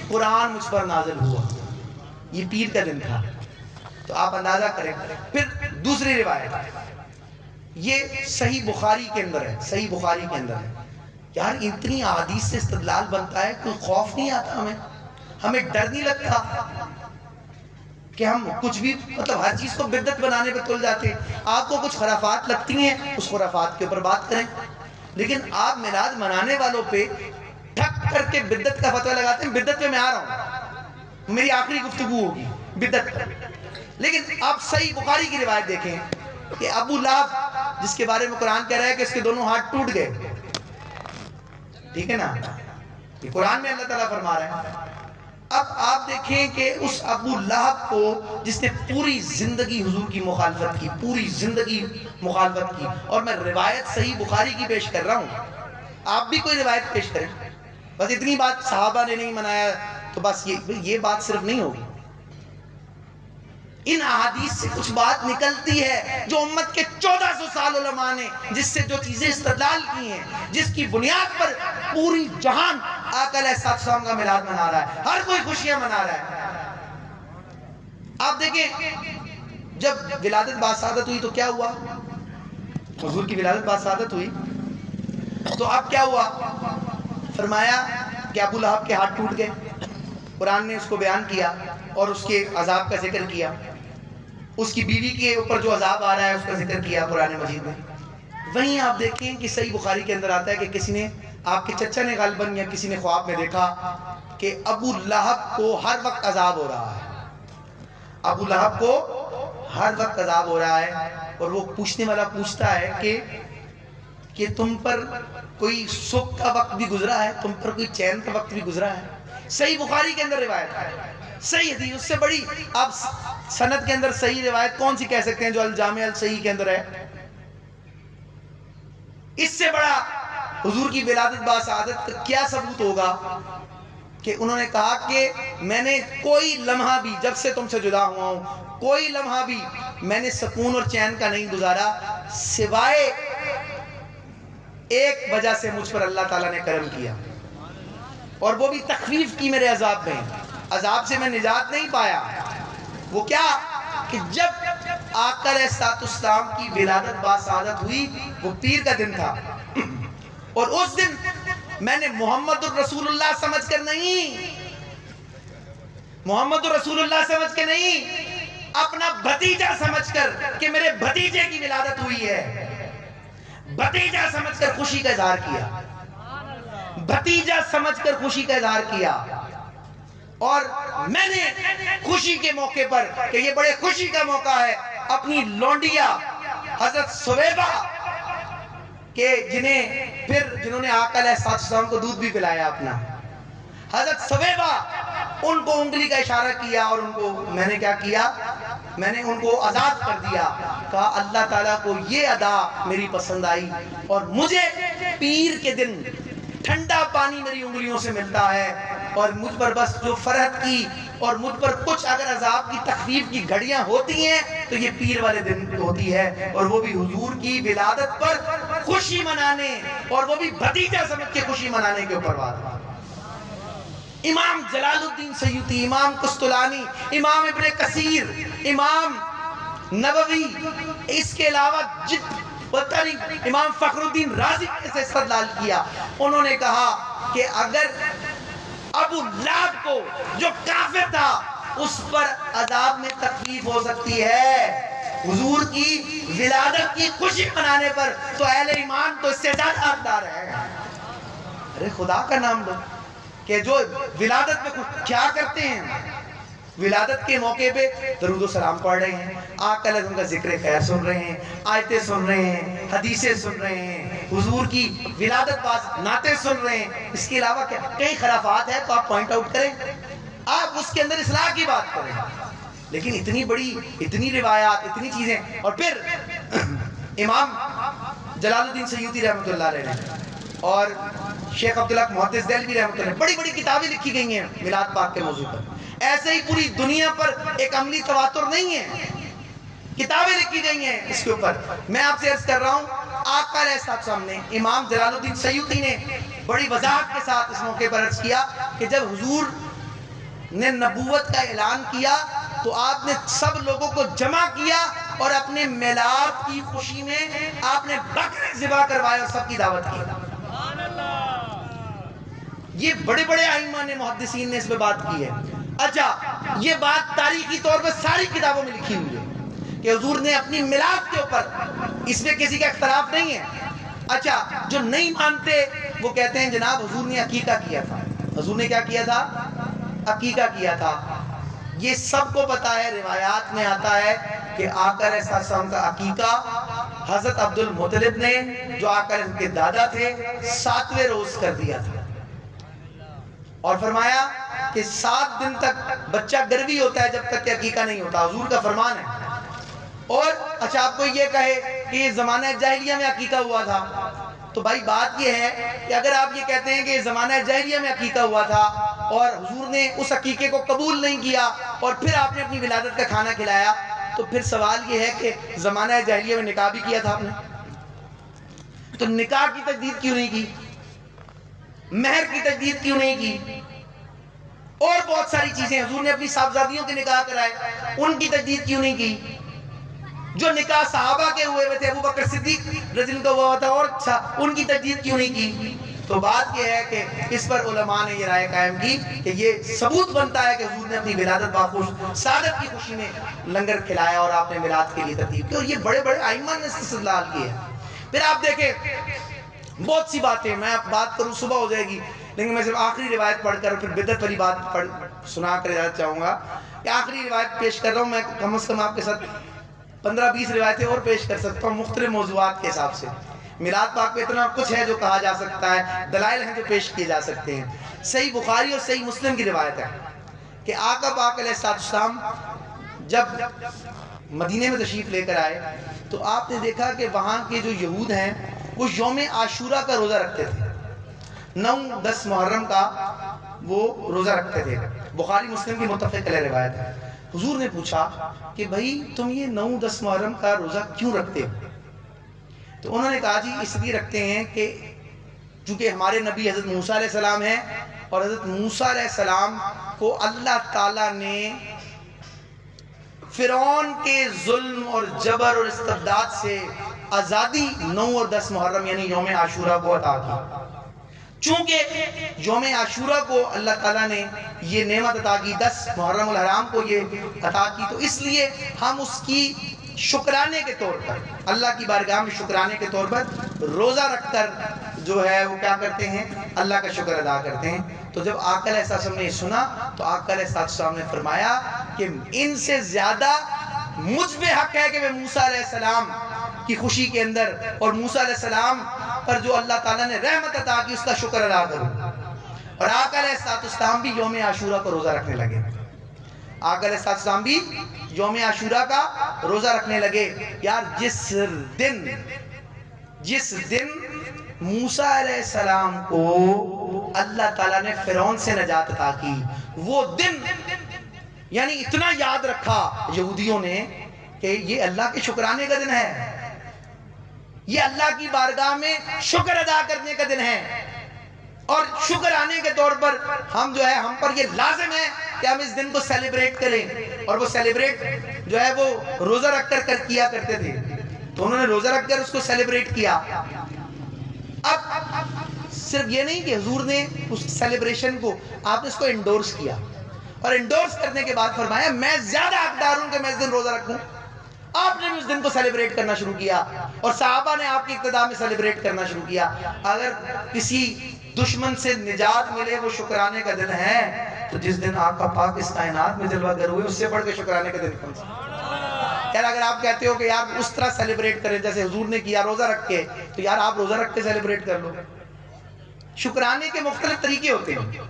قرآن مجھ پر نازل ہوا. یہ پیر کا دن تھا. تو آپ اندازہ کریں. پھر دوسری روایت یہ صحیح بخاری کے اندر ہے. صحیح بخاری کے اندر ہے. یار اتنی احادیث سے استدلال بنتا ہے، کوئی خوف نہیں آتا ہمیں ڈر نہیں لگتا کہ ہم کچھ بھی مطلب ہر چیز کو بدعت بنانے پہ تل جاتے ہیں. آپ کو کچھ خرافات لگتی ہیں اس خرافات کے اوپر بات کریں، لیکن آپ میلاد منانے والوں پہ ٹھک کر کے بدعت کا فتویٰ لگاتے ہیں. بدعت پہ میں آ رہا ہوں، میری آخری گفتگو ہوگی بدعت پر. لیکن آپ صحیح بخاری کی روایت دیکھیں کہ ابو لہب جس کے بارے میں قرآن کہہ رہا ہے کہ اس کے دونوں ہاتھ ٹوٹ گئے، ٹھیک ہے نا، یہ قرآن میں اللہ تعالیٰ فرما رہا ہے. اب آپ دیکھیں کہ اس ابو لہب کو جس نے پوری زندگی حضور کی مخالفت کی، پوری زندگی مخالفت کی، اور میں روایت صحیح بخاری کی پیش کر رہا ہوں، آپ بھی کوئی روایت پیش کریں. بس اتنی بات صحابہ نے نہیں منایا تو بس یہ بات صرف نہیں ہوگی. ان احادیث سے کچھ بات نکلتی ہے جو امت کے 1400 سال علماء نے جس سے جو چیزیں استدلال کی ہیں، جس کی بنیاد پر پوری جہان آقا علیہ السلام کا میلاد منا رہا ہے، ہر کوئی خوشیاں منا رہا ہے. آپ دیکھیں جب ولادت باسعادت ہوئی تو کیا ہوا؟ حضور کی ولادت باسعادت ہوئی تو اب کیا ہوا؟ فرمایا کہ ابو لہب کے ہاتھ ٹوٹ گئے. قرآن نے اس کو بیان کیا اور اس کے عذاب کا ذکر کیا. اس کی بیوی کے اوپر جو عذاب آ رہا ہے اس کا ذکر کیا قرآن مجید میں. وہیں آپ دیکھیں کہ صحیح بخاری کے اندر آتا ہے کہ کسی نے، آپ کے چچا نے غالباً یا کسی نے خواب میں دیکھا کہ ابو لہب کو ہر وقت عذاب ہو رہا ہے. ابو لہب کو ہر وقت عذاب ہو رہا ہے اور وہ پوچھنے والا پوچھتا ہے کہ تم پر کوئی سکھ کا وقت بھی گزرا ہے، تم پر کوئی چین کا وقت بھی گزرا ہے. صحیح بخاری کے اندر روایت ہے. صحیح حدیث اس سے بڑی آپ سند کے اندر صحیح روایت کون سی کہہ سکتے ہیں جو الجامع الصحیح کے اندر ہے؟ اس سے بڑا حضور کی ولادت باسعادت کا کیا ثبوت ہوگا کہ انہوں نے کہا کہ میں نے کوئی لمحہ بھی جب سے تم سے جدا ہوا ہوں، کوئی لمحہ بھی میں نے سکون اور چین کا نہیں گزارا سوائے ایک وجہ سے مجھ پر اللہ تعالیٰ نے کرم کیا، اور وہ بھی تخفیف کی میرے عذاب میں. عذاب سے میں نجات نہیں پایا، وہ کیا کہ جب آقا علیہ السلام کی ولادت باسعادت ہوئی، وہ پیر کا دن تھا، اور اس دن میں نے محمد الرسول اللہ سمجھ کر نہیں، محمد الرسول اللہ سمجھ کے نہیں، اپنا بھتیجا سمجھ کر کہ میرے بھتیجے کی ولادت ہوئی ہے، بھتیجا سمجھ کر خوشی کا اظہار کیا، بھتیجا سمجھ کر خوشی کا اظہار کیا۔ اور میں نے خوشی کے موقع پر کہ یہ بڑے خوشی کا موقع ہے، اپنی لونڈیا حضرت سویبہ کہ جنہوں نے آقا علیہ السلام کو دودھ بھی پلایا اپنا، حضرت سویبہ ان کو انگلی کا اشارہ کیا، اور ان کو میں نے کیا کیا، میں نے ان کو آزاد کر دیا، کہا اللہ تعالیٰ کو یہ ادا میری پسند آئی، اور مجھے پیر کے دن ٹھنڈا پانی میری انگلیوں سے ملتا ہے، اور مجھ پر بس جو فرحت کی اور مجھ پر کچھ اگر عذاب کی تخفیف کی گھڑیاں ہوتی ہیں تو یہ پیر والے دن ہوتی ہے، اور وہ بھی حضور کی ولادت پر خوشی منانے، اور وہ بھی بھتیجا سمجھ کے خوشی منانے کے اوپر بات۔ امام جلال الدین سیوطی، امام قسطلانی، امام ابن کثیر، امام نووی، اس کے علاوہ پتہ نہیں امام فخر الدین رازی نے سے استدلال کیا، انہوں نے کہا کہ اگر ابو لہب کو جو کافر تھا اس پر عذاب میں تخفیف ہو سکتی ہے حضور کی ولادت کی خوشی منانے پر، تو اہل ایمان تو اس سے زیادہ حقدار ہے۔ ارے خدا کا نام لو کہ جو ولادت میں کیا کرتے ہیں، ولادت کے موقع پہ درود و سلام پڑھ رہے ہیں، آقا علیہ السلام کا ذکر خیر سن رہے ہیں، آیتیں سن رہے ہیں، حدیثیں سن رہے ہیں، حضور کی ولادت باز نعتیں سن رہے ہیں۔ اس کے علاوہ کیا کئی خرافات ہیں تو آپ پوائنٹ آؤٹ کریں، آپ اس کے اندر اصلاح کی بات کریں، لیکن اتنی بڑی، اتنی روایات، اتنی چیزیں۔ اور پھر امام جلال الدین سیوطی رحمۃ اللہ علیہ اور شیخ عبدالحق محدث دہلوی رحمۃ اللہ، بڑی بڑی کتابیں لکھی گئی ہیں میلاد پاک کے موضوع پر۔ ایسے ہی پوری دنیا پر ایک عملی تواتر نہیں ہے، کتابیں لکھی گئی ہیں اس کے اوپر۔ میں آپ سے عرض کر رہا ہوں، آقا علیہ السلام نے، امام جلال الدین سیوطی نے بڑی وضاحت کے ساتھ اس موقع پر عرض کیا کہ جب حضور نے نبوت کا اعلان کیا تو آپ نے سب لوگوں کو جمع کیا، اور اپنے میلاد کی خوشی میں آپ نے بکرے ذبح کروائے اور سب کی دعوت کی۔ یہ بڑے بڑے ائمہ نے، محدثین نے اس پہ بات کی ہے۔ اچھا، یہ بات تاریخی طور پر ساری کتابوں میں لکھی ہوئی ہے کہ حضور نے اپنی میلاد کے اوپر، اس میں کسی کا اختلاف نہیں ہے۔ اچھا، جو نہیں مانتے وہ کہتے ہیں جناب حضور نے عقیقہ کیا تھا، حضور نے کیا کیا تھا؟ عقیقہ کیا تھا۔ یہ سب کو پتا ہے، روایات میں آتا ہے کہ آقا علیہ السلام کا عقیقہ حضرت عبد المطلب نے، جو آقا علیہ السلام کے دادا تھے، 7ویں روز کر دیا تھا، اور فرمایا کہ 7 دن تک بچہ گروی ہوتا ہے جب تک کہ عقیقہ نہیں ہوتا، حضور کا فرمان ہے۔ اور اچھا، آپ کو یہ کہے کہ یہ زمانہ جاہلیہ میں عقیقہ ہوا تھا، تو بھائی بات یہ ہے کہ اگر آپ یہ کہتے ہیں کہ زمانہ جاہلیہ میں عقیقہ ہوا تھا اور حضور نے اس عقیقے کو قبول نہیں کیا اور پھر آپ نے اپنی ولادت کا کھانا کھلایا، تو پھر سوال یہ ہے کہ زمانہ جاہلیہ میں نکاح بھی کیا تھا آپ نے، تو نکاح کی تجدید کیوں نہیں کی؟ مہر کی تجدید کیوں نہیں کی؟ اور بہت ساری چیزیں، حضور نے اپنی صاحبزادیوں کے نکاح کرائے، ان کی تجدید کیوں نہیں کی؟ جو نکاح صحابہ کے ہوئے تھے، ابو بکر صدیق رضی اللہ عنہ ہوا تھا، اور ان کی تجدید کیوں نہیں کی؟ تو بات یہ ہے کہ اس پر علماء نے یہ رائے قائم کی کہ یہ ثبوت بنتا ہے کہ حضور نے اپنی ولادت باخوش سعادت کی خوشی میں لنگر کھلایا اور آپ نے میلاد کے لیے ترتیب کی، اور یہ بڑے بڑے ائمہ نے استدلال کیے ہیں۔ پھر آپ دیکھیں بہت سی باتیں، میں بات کروں صبح ہو جائے گی، لیکن میں صرف آخری روایت پڑھ کر پھر بدعت والی بات سنا کر اجازت چاہوں گا کہ آخری روایت پیش کر رہا ہوں۔ میں کم از کم آپ کے ساتھ 15-20 روایتیں اور پیش کر سکتا ہوں مختلف موضوعات کے حساب سے۔ میلاد پاک پہ اتنا کچھ ہے جو کہا جا سکتا ہے، دلائل ہیں جو پیش کیے جا سکتے ہیں۔ صحیح بخاری اور صحیح مسلم کی روایت ہے کہ آقا پاک علیہ السلام جب مدینے میں تشریف لے کر آئے تو آپ نے دیکھا کہ وہاں کے جو یہود ہیں وہ یوم عاشورہ کا روزہ رکھتے تھے، 9-10 محرم کا وہ روزہ رکھتے تھے۔ بخاری مسلم کی متفق علیہ روایت ہے۔ حضور نے پوچھا کہ بھائی تم یہ 9-10 محرم کا روزہ کیوں رکھتے ہو؟ تو انہوں نے کہا جی اس لیے رکھتے ہیں کہ چونکہ ہمارے نبی حضرت موسیٰ علیہ السلام ہیں اور حضرت موسیٰ علیہ السلام کو اللہ تعالیٰ نے فرعون کے ظلم اور جبر اور استبداد سے آزادی 9 اور 10 محرم یعنی یوم عاشورہ کو عطا کی. چونکہ یوم عاشورہ کو اللہ تعالیٰ نے یہ نعمت عطا کی، 10 محرم الحرام کو یہ عطا کی، تو اس لیے ہم اس کی شکرانے کے طور پر، اللہ کی بارگاہ میں شکرانے کے طور پر روزہ رکھ کر جو ہے وہ کیا کرتے ہیں، اللہ کا شکر ادا کرتے ہیں. تو جب آقا علیہ السلام نے یہ سنا تو آقا علیہ السلام نے فرمایا کہ ان سے زیادہ مجھ پہ حق ہے کہ میں موسیٰ علیہ السلام کی خوشی کے اندر اور موسیٰ علیہ السلام پر جو اللہ تعالیٰ نے رحمت عطا کی اس کا شکر ادا کروں. اور آقا علیہ السلام بھی یوم عاشورہ کو روزہ رکھنے لگے. آقا علیہ السلام بھی یوم عاشورہ کا روزہ رکھنے لگے. یار جس دن موسیٰ علیہ السلام کو اللہ تعالیٰ نے فرعون سے نجات عطا کی، وہ دن یعنی اتنا یاد رکھا یہودیوں نے کہ یہ اللہ کے شکرانے کا دن ہے، یہ اللہ کی بارگاہ میں شکر ادا کرنے کا دن ہے. اور شکر آنے کے طور پر ہم جو ہے، ہم پر یہ لازم ہے کہ ہم اس دن کو سیلیبریٹ کریں. اور وہ سیلیبریٹ جو ہے وہ روزہ رکھ کر کیا کرتے تھے، تو انہوں نے روزہ رکھ کر اس کو سیلیبریٹ کیا. اب صرف یہ نہیں کہ حضور نے اس سیلیبریشن کو، آپ نے اس کو انڈورس کیا، اور انڈورس کرنے کے بعد فرمایا میں زیادہ حقدار ہوں کہ میں اس دن روزہ رکھوں. آپ نے بھی اس دن کو سیلیبریٹ کرنا شروع کیا، اور صحابہ نے آپ کی اقتداء میں سیلیبریٹ کرنا شروع کیا. اگر کسی دشمن سے نجات ملے وہ شکرانے کا دن ہے، تو جس دن آقا پاک اس کائنات میں جلوہ گر ہوئے اس سے بڑھ کے شکرانے کا دن کون سا؟ یار اگر آپ کہتے ہو کہ یار اس طرح سیلیبریٹ کریں جیسے حضور نے کیا روزہ رکھ کے، تو یار آپ روزہ رکھ کے سیلیبریٹ کر لو. شکرانے کے مختلف طریقے ہوتے ہیں.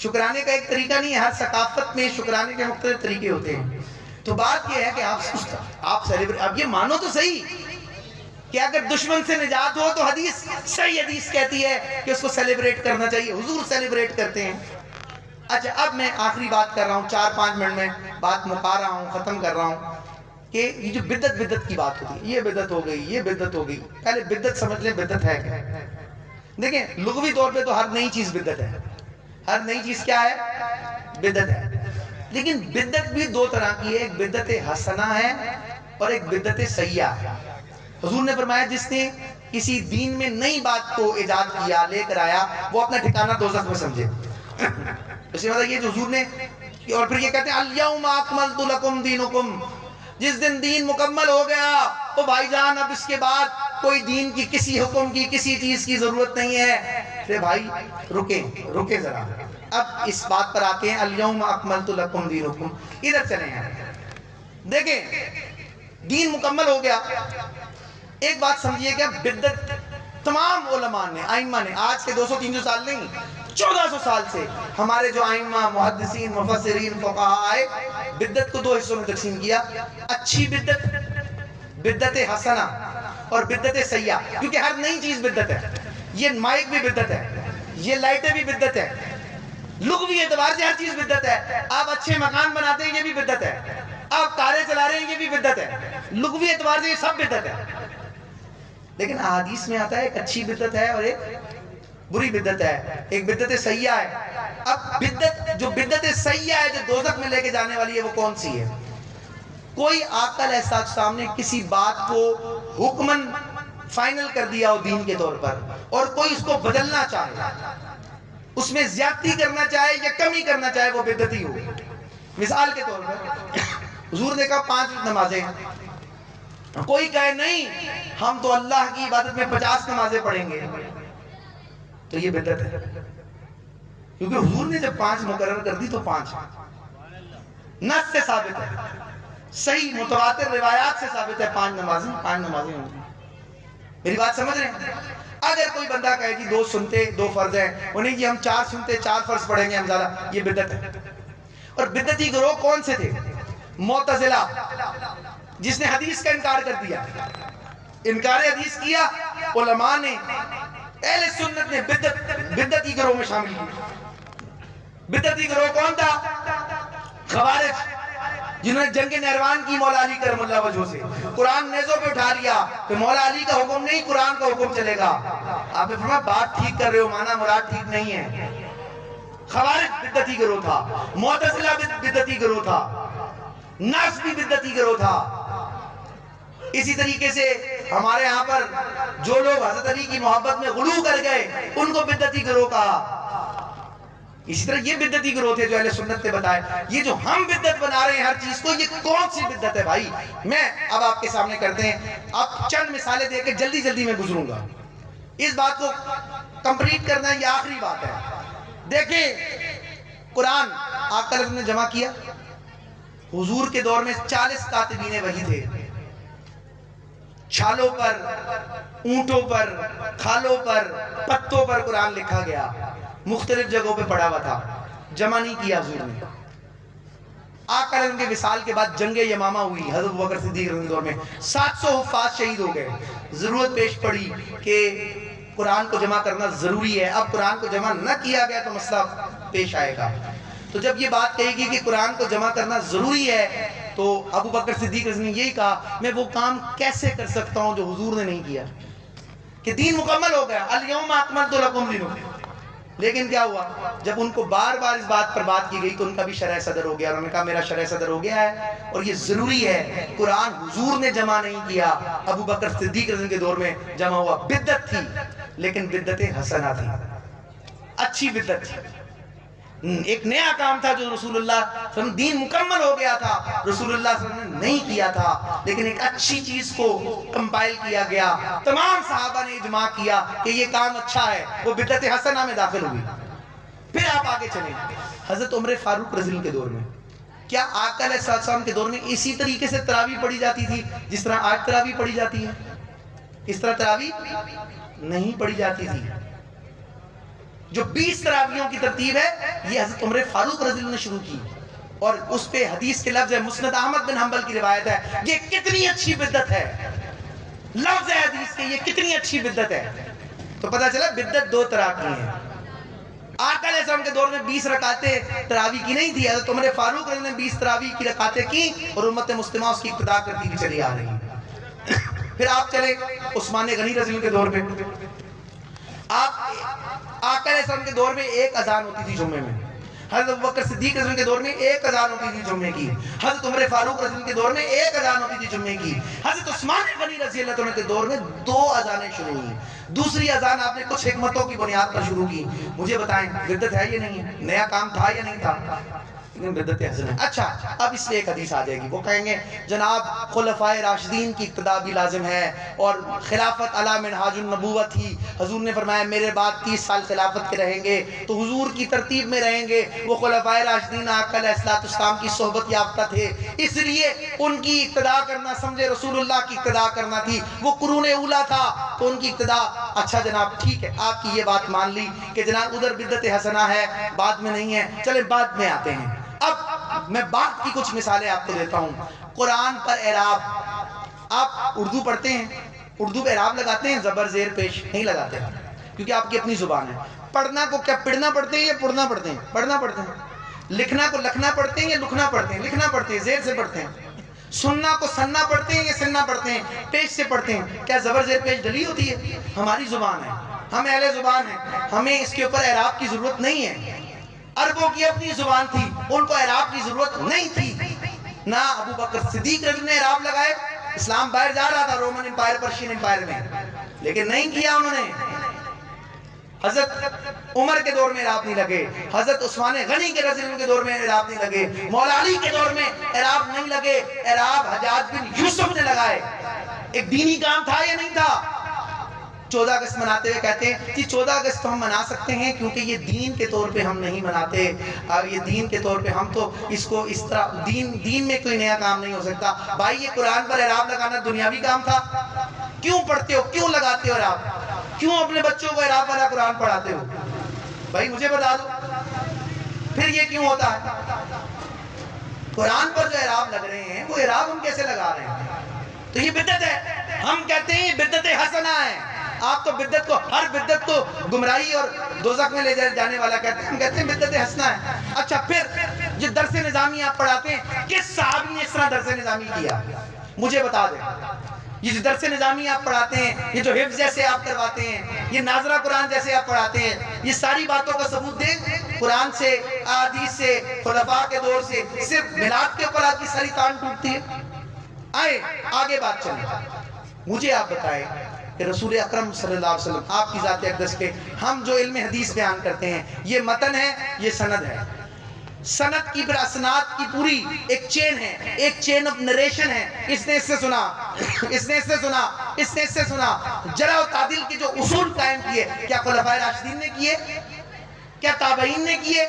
شکرانے کا ایک طریقہ نہیں ہے، ہر ثقافت میں شکرانے کے مختلف طریقے ہوتے ہیں. تو بات یہ ہے کہ آپ سیلیبریٹ، اب یہ مانو تو صحیح کہ اگر دشمن سے نجات ہو تو حدیث، صحیح حدیث کہتی ہے کہ اس کو سیلیبریٹ کرنا چاہیے. حضور سیلیبریٹ کرتے ہیں. اچھا اب میں آخری بات کر رہا ہوں، 4-5 منٹ میں بات مکا رہا ہوں، ختم کر رہا ہوں، کہ یہ جو بدعت کی بات ہوتی ہے، یہ بدعت ہو گئی، یہ بدعت ہو گئی. پہلے بدعت سمجھ لیں بدعت ہے کیا. دیکھیں لغوی طور پہ تو ہر نئی چیز بدعت ہے. ہر نئی چیز کیا ہے؟ بدعت ہے. لیکن بدعت بھی 2 طرح کی ہے، ایک بدعت حسنہ ہے اور ایک بدعت سیئہ ہے. حضور نے فرمایا جس نے کسی دین میں نئی بات کو ایجاد کیا، لے کر آیا، وہ اپنا ٹھکانہ دوزخ میں سمجھے. اسی مطلب یہ جو حضور نے، اور پھر یہ کہتے ہیں الیوم اکملت لکم دینکم، جس دن دین مکمل ہو گیا تو بھائی جان اب اس کے بعد کوئی دین کی، کسی حکم کی، کسی چیز کی ضرورت نہیں ہے. پھر بھائی رکیں ذرا، اب اس بات پر آتے ہیں الیوم اکملت لکم دینکم. ادھر چلیں ہیں، دیکھیں دین مکمل ہو گیا. ایک بات سمجھیے کہ بدعت تمام علماء نے، ائمہ نے، آج سے 200-300 سال نہیں، 1400 سال سے ہمارے جو ائمہ، محدثین، مفسرین، فقہاء آئے، بدعت کو 2 حصوں میں تقسیم کیا. اچھی بدعت، بدعت حسنہ، اور بدعت سیئہ. کیونکہ ہر نئی چیز بدعت ہے. یہ مائک بھی بدعت ہے، یہ لائٹیں بھی بدعت ہے. لغوی اعتبار سے ہر چیز بدعت ہے. آپ اچھے مکان بناتے ہیں، یہ بھی بدعت ہے. آپ کاریں چلا رہے ہیں، یہ بھی بدعت ہے. لغوی اعتبار سے یہ سب بدعت ہے. لیکن احادیث میں آتا ہے ایک اچھی بدعت ہے اور ایک بری بدعت ہے، ایک بدعت سیئہ ہے. اب بدعت، جو بدعت سیئہ ہے، جو دوزخ میں لے کے جانے والی ہے، وہ کون سی ہے؟ کوئی آقا علیہ السلام نے کسی بات کو حکماً فائنل کر دیا ہو دین کے طور پر، اور کوئی اس کو بدلنا چاہے، اس میں زیادتی کرنا چاہے یا کمی کرنا چاہے، وہ بدعت ہی ہو. مثال کے طور پر حضور نے کہا 5 نمازیں، کوئی کہے نہیں ہم تو اللہ کی عبادت میں 50 نمازیں پڑھیں گے، تو یہ بدعت ہے. کیونکہ حضور نے جب 5 مقرر کر دی تو 5 نص سے ثابت ہے، صحیح متواتر روایات سے ثابت ہے 5 نمازیں ہوں گی. میری بات سمجھ رہے ہیں؟ اگر کوئی بندہ کہے جی 2 سنتے 2 فرض ہیں، انہیں جی ہم 4 سنتے 4 فرض پڑھیں گے ہم زیادہ، یہ بدعت ہے. اور بدعتی گروہ کون سے تھے؟ معتزلہ، جس نے حدیث کا انکار کر دیا. انکار حدیث کیا علماء نے، اہل سنت نے بدعتی گروہ میں شامل کی. بدعتی گروہ کون تھا؟ خوارج، جنہوں نے جنگ نہروان کی مولا علی کرم اللہ وجہہ سے، قرآن نیزوں پہ اٹھا لیا کہ مولا علی کا حکم نہیں، قرآن کا حکم چلے گا. آپ نے فرمایا بات ٹھیک کر رہے ہو، مانا مراد ٹھیک نہیں ہے. خوارج بدعتی گروہ تھا، معتزلہ بدعتی گروہ تھا، نسبی بدعتی گروہ تھا۔ اسی طریقے سے ہمارے ہاں پر جو لوگ حضرت علی کی محبت میں غلو کر گئے ان کو بدعتی گروہ کہا۔ اسی طرح یہ بدعتی گروہ تھے جو اہل سنت نے بتائے۔ یہ جو ہم بدعت بنا رہے ہیں ہر چیز کو، یہ کون سی بدعت ہے بھائی؟ میں اب آپ کے سامنے کرتے ہیں، اب چند مثالیں دے کے جلدی جلدی میں گزروں گا، اس بات کو کمپلیٹ کرنا یہ آخری بات ہے۔ دیکھیں قرآن آقا نے جمع کیا، حضور کے دور میں 40 کاتبین وحی تھے، چھالوں پر، اونٹوں پر، کھالوں پر، پتوں پر قرآن لکھا گیا، مختلف جگہوں پہ پڑھا ہوا تھا، جمع نہیں کیا حضور نے۔ آقا علیہ کے وصال کے بعد جنگ یمامہ ہوئی حضرت ابوبکر صدیق کے دور میں، 700 حفاظ شہید ہو گئے، ضرورت پیش پڑی کہ قرآن کو جمع کرنا ضروری ہے۔ اب قرآن کو جمع نہ کیا گیا تو مسئلہ پیش آئے گا۔ تو جب یہ بات کہے گی کہ قرآن کو جمع کرنا ضروری ہے تو ابوبکر صدیق نے یہی کہا میں وہ کام کیسے کر سکتا ہوں جو حضور نے نہیں کیا، کہ دین مکمل ہو گیا، الیوم اکملت لکم دینکم۔ لیکن کیا ہوا، جب ان کو بار بار اس بات پر بات کی گئی تو ان کا بھی شرح صدر ہو گیا، انہوں نے کہا میرا شرح صدر ہو گیا ہے اور یہ ضروری ہے۔ قرآن حضور نے جمع نہیں کیا، ابوبکر صدیق کے دور میں جمع ہوا۔ بدعت تھی لیکن بدعت حسنہ تھی، اچھی بدعت تھی، ایک نیا کام تھا جو رسول اللہ صلی اللہ علیہ وسلم، دین مکمل ہو گیا تھا، رسول اللہ صلی اللہ علیہ وسلم نے نہیں کیا تھا، لیکن ایک اچھی چیز کو کمپائل کیا گیا، تمام صحابہ نے اجماع کیا کہ یہ کام اچھا ہے، وہ بدعت حسنہ میں داخل ہوئی۔ پھر آپ آگے چلیں، حضرت عمر فاروق رضی اللہ کے دور میں، کیا آقا علیہ السلام کے دور میں اسی طریقے سے تراویح پڑھی جاتی تھی جس طرح آج تراویح پڑھی جاتی ہے؟ اس طرح تراویح نہیں پڑھی جاتی تھی۔ جو 20 تراویحوں کی ترتیب ہے یہ حضرت عمر فاروق رضی اللہ نے شروع کی، اور اس پہ حدیث کے لفظ ہے، مسند احمد بن حنبل کی روایت ہے، یہ کتنی اچھی بدعت ہے، لفظ ہے حدیث کے، یہ کتنی اچھی بدعت ہے۔ تو پتہ چلا بدعت دو طرح کی ہے۔ آقا علیہ السلام کے دور میں 20 رکعتیں تراویح کی نہیں تھی، حضرت عمر فاروق رضی اللہ نے 20 تراویح کی رکعتیں کی اور امت مسلمہ اس کی اقتداء کرتی ہوئی چلی آ رہی ہے۔ پھر آپ چلے عثمان غنی رضی اللہ کے دور پہ، آقا علیہ السلام کے دور میں ایک اذان ہوتی تھی جمعے میں، حضرت ابوبکر صدیق رضی اللہ کے دور میں ایک اذان ہوتی تھی جمعے کی، حضرت عمر فاروق رضی اللہ کے دور میں ایک اذان ہوتی تھی جمعے کی، حضرت عثمان غنی رضی اللہ عنہ کے دور میں 2 اذانیں شروع ہوئی۔ دوسری اذان آپ نے کچھ حکمتوں کی بنیاد پر شروع کی، مجھے بتائیں بدعت ہے یا نہیں ہے؟ نیا کام تھا یا نہیں تھا؟ بدعت حسنہ ہے۔ اچھا اب اس سے ایک حدیث آ جائے گی، وہ کہیں گے جناب خلفائے راشدین کی اقتداء بھی لازم ہے اور خلافت علی منہاج النبوت ہی، حضور نے فرمایا میرے بعد 30 سال خلافت کے رہیں گے تو حضور کی ترتیب میں رہیں گے۔ وہ خلفائے راشدین آقا علیہ السلام کی صحبت یافتہ تھے، اس لیے ان کی اقتداء کرنا سمجھے رسول اللہ کی اقتداء کرنا تھی، وہ قرون اولا تھا تو ان کی اقتداء۔ اچھا جناب ٹھیک ہے، آپ کی یہ بات مان لی کہ جناب ادھر بدعت حسنہ ہے، بعد میں نہیں ہے، چلیں بعد میں آتے ہیں۔ اب میں بات کی کچھ مثالیں آپ کو دیتا ہوں۔ قرآن پر اعراب، آپ اردو پڑھتے ہیں، اردو پہ اعراب لگاتے ہیں، زبر زیر پیش نہیں لگاتے کیونکہ آپ کی اپنی زبان ہے۔ پڑھنا کو کیا پڑھنا پڑھتے ہیں یا پڑھنا پڑھتے ہیں؟ پڑھنا پڑھتے ہیں۔ لکھنا کو لکھنا پڑھتے ہیں یا لکھنا پڑھتے ہیں؟ لکھنا پڑھتے ہیں، زیر سے پڑھتے ہیں۔ سننا کو سننا پڑھتے ہیں یا سننا پڑھتے ہیں؟ پیش سے پڑھتے ہیں۔ کیا زبر زیر پیش ڈلی ہوتی ہے؟ ہماری زبان ہے، ہم اہل زبان ہیں، ہمیں اس کے اوپر اعراب کی ضرورت نہیں ہے۔ عربوں کی اپنی زبان تھی، ان کو اعراب کی ضرورت نہیں تھی۔ نہ ابو بکر صدیق رضی نے اعراب لگائے، اسلام باہر جا رہا تھا رومن امپائر، پرشین امپائر میں، لیکن نہیں کیا انہوں نے۔ حضرت عمر کے دور میں اعراب نہیں لگے، حضرت عثمان غنی کے رضی اللہ کے دور میں اعراب نہیں لگے، مولا علی کے دور میں اعراب نہیں لگے، اعراب حجاج بن یوسف نے لگائے۔ ایک دینی کام تھا یا نہیں تھا؟ 14 اگست مناتے ہوئے کہتے ہیں کہ 14 اگست تو ہم منا سکتے ہیں کیونکہ یہ دین کے طور پہ ہم نہیں مناتے، اور یہ دین کے طور پہ ہم تو اس کو اس طرح دین میں کوئی نیا کام نہیں ہو سکتا۔ بھائی یہ قرآن پر اعراب لگانا دنیاوی کام تھا؟ کیوں پڑھتے ہو، کیوں لگاتے ہو اعراب؟ کیوں اپنے بچوں کو اعراب والا قرآن پڑھاتے ہو؟ بھائی مجھے بتا دو پھر یہ کیوں ہوتا ہے؟ قرآن پر جو اعراب لگ رہے ہیں وہ اعراب ہم کیسے لگا رہے ہیں؟ تو یہ بدعت ہے، ہم کہتے ہیں بدعت حسنہ ہے۔ آپ تو بدعت کو، ہر بدعت کو گمراہی اور دوزخ میں لے جانے والا کہتے ہیں، ہم کہتے ہیں بدعت حسنہ ہے۔ اچھا پھر جو درس نظامی آپ پڑھاتے ہیں، کس صحابی نے اس طرح درس نظامی کیا؟ مجھے بتا دیں۔ یہ جو درس نظامی آپ پڑھاتے ہیں، یہ جو حفظ جیسے آپ کرواتے ہیں، یہ ناظرہ قرآن جیسے آپ پڑھاتے ہیں، یہ ساری باتوں کا ثبوت دیں قرآن سے، احادیث سے، خلفاء کے دور سے۔ صرف میلاد کے اوپر آپ کی ساری تان ٹوٹتی ہے۔ آئے آگے بات چلے، مجھے آپ بتائیں کہ رسول اکرم صلی اللہ علیہ وسلم آپ کی ذات اقدس کے ہم جو علم حدیث بیان کرتے ہیں، یہ متن ہے، یہ سند ہے۔ سند کی پھر اسناد کی پوری ایک چین ہے، ایک چین آف نریشن ہے۔ اس نے اس سے سنا، اس نے اس سے سنا، اس نے اس سے سنا۔ جرح و تعدیل کے جو اصول قائم کیے، کیا خلفائے راشدین نے کیے؟ کیا تابعین نے کیے؟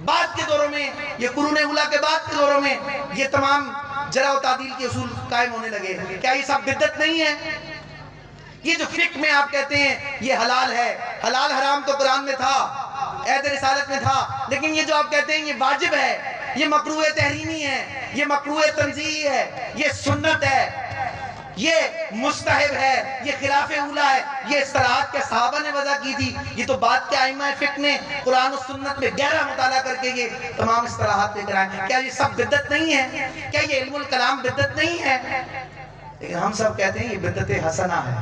بعد کے دوروں میں، یہ قرون اولیٰ کے بعد کے دوروں میں یہ تمام جرح و تعدیل کے اصول قائم ہونے لگے۔ کیا یہ سب بدعت نہیں ہے؟ یہ جو فقہ میں آپ کہتے ہیں یہ حلال ہے، حلال حرام تو قرآن میں تھا، عہد رسالت میں تھا، لیکن یہ جو آپ کہتے ہیں یہ واجب ہے، یہ مکروہ تحریمی ہے، یہ مکروہ تنزیہی ہے، یہ سنت ہے، یہ مستحب ہے، یہ خلاف اولیٰ ہے، یہ اصطلاحات کے صحابہ نے وضع کی تھی، یہ تو بعد کے ائمہ فقہ نے قرآن و سنت میں گہرا مطالعہ کر کے یہ تمام اصطلاحات لے کر آئے۔ کیا یہ سب بدعت نہیں ہے؟ کیا یہ علم الکلام بدعت نہیں ہے؟ لیکن ہم سب کہتے ہیں یہ بدعت حسنہ ہے۔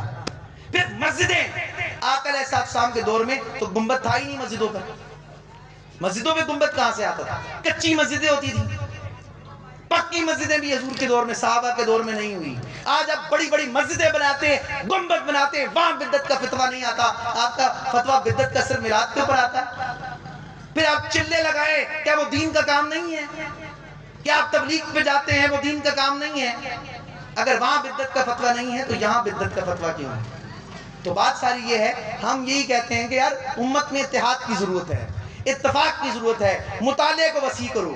پھر مسجدیں، آقا علیہ السلام کے دور میں تو گنبد تھا ہی نہیں مسجدوں پر، مسجدوں میں گنبد کہاں سے آتا تھا؟ کچی مسجدیں ہوتی تھی۔ پکی مسجدیں بھی حضور کے دور میں، صحابہ کے دور میں نہیں ہوئی۔ آج آپ بڑی بڑی مسجدیں بناتے ہیں، گنبد بناتے ہیں، وہاں بدعت کا فتویٰ نہیں آتا۔ آپ کا فتویٰ بدعت کا صرف میلاد کے اوپر آتا ہے۔ پھر آپ چلے لگائے، کیا وہ دین کا کام نہیں ہے؟ کیا آپ تبلیغ پہ جاتے ہیں، وہ دین کا کام نہیں ہے؟ اگر وہاں بدعت کا فتویٰ نہیں ہے تو یہاں بدعت کا فتویٰ کیوں ہے؟ تو بات ساری یہ ہے، ہم یہی کہتے ہیں کہ یار امت میں اتحاد کی ضرورت ہے، اتفاق کی ضرورت ہے، مطالعے کو وسیع کرو۔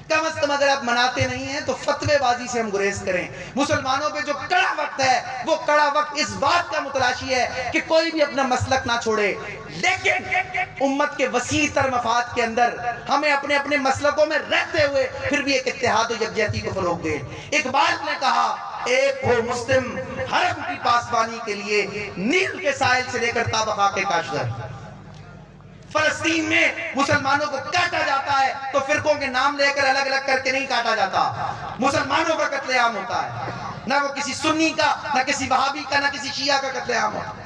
کم از کم اگر آپ مناتے نہیں ہیں تو فتوے بازی سے ہم گریز کریں۔ مسلمانوں پہ جو کڑا وقت ہے، وہ کڑا وقت اس بات کا متلاشی ہے کہ کوئی بھی اپنا مسلک نہ چھوڑے، لیکن امت کے وسیع تر مفاد کے اندر ہمیں اپنے اپنے مسلکوں میں رہتے ہوئے پھر بھی ایک اتحاد و یکجہتی کو فروغ دیں۔ اقبال نے کہا، ایک ہو مسلم حرم کی پاسبانی کے لیے، نیل کے ساحل سے لے کر تا بقا کے کاشغر۔ فلسطین میں مسلمانوں کو کاٹا جاتا ہے تو فرقوں کے نام لے کر الگ الگ کر کے نہیں کاٹا جاتا، مسلمانوں کا قتل عام ہوتا ہے، نہ وہ کسی سنی کا، نہ کسی وہابی کا، نہ کسی شیعہ کا قتل عام ہوتا ہے۔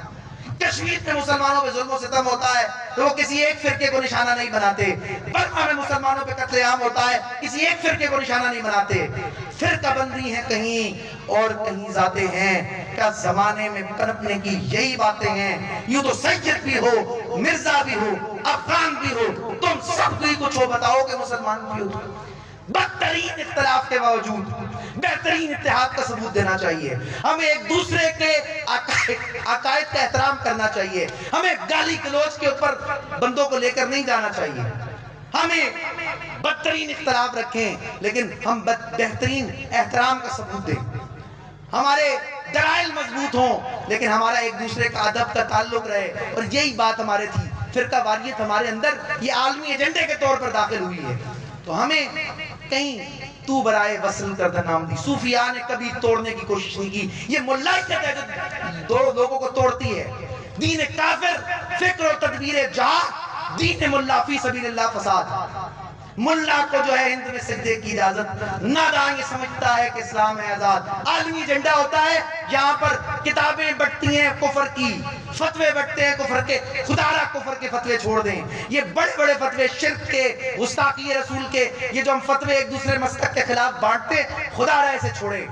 کشمیر میں مسلمانوں پہ ظلم و ستم ہوتا ہے تو وہ کسی ایک فرقے کو نشانہ نہیں بناتے۔ برما میں مسلمانوں پہ قتل عام ہوتا ہے، کسی ایک فرقے کو نشانہ نہیں بناتے۔ فرقہ بندی ہیں کہیں اور کہیں ذاتیں ہیں، کیا زمانے میں پنپنے کی یہی باتیں ہیں؟ یوں تو سید بھی ہو، مرزا بھی ہو، افغان بھی ہو، تم سب کوئی کچھ ہو، بتاؤ کہ مسلمان بھی ہو۔ بدترین اختلاف کے باوجود بہترین اتحاد کا ثبوت دینا چاہیے۔ ہمیں ایک دوسرے کے عقائد کا احترام کرنا چاہیے۔ ہمیں گالی گلوچ کے اوپر بندوں کو لے کر نہیں جانا چاہیے۔ ہمیں بدترین اختلاف رکھیں لیکن ہم بہترین احترام کا ثبوت دیں۔ ہمارے دلائل مضبوط ہوں لیکن ہمارا ایک دوسرے کا ادب کا تعلق رہے، اور یہی بات ہمارے تھی۔ فرقہ واریت ہمارے اندر یہ عالمی ایجنڈے کے طور پر داخل ہوئی ہے، تو ہمیں کہیں تو برائے وصل کردہ نام دی۔ صوفیاء نے کبھی توڑنے کی کوشش نہیں کی۔ یہ ملائکت ہے جو دو لوگوں کو توڑتی ہے۔ دین کافر فکر و تدبیر جہاد، دین ملا فی سبیل اللہ فساد۔ ملا کو جو ہے ہند میں سجدے کی اجازت، نادان یہ سمجھتا ہے کہ اسلام ہے آزاد۔ عالمی ایجنڈا ہوتا ہے، یہاں پر کتابیں بٹتی ہیں کفر کی، فتوے بٹتے ہیں کفر کے، خدا را کفر کے فتوے چھوڑ دیں۔ یہ بڑے بڑے فتوے شرک کے، گستاخی رسول کے، یہ جو ہم فتوے ایک دوسرے مسلک کے خلاف بانٹتے، خدا را اسے چھوڑیں۔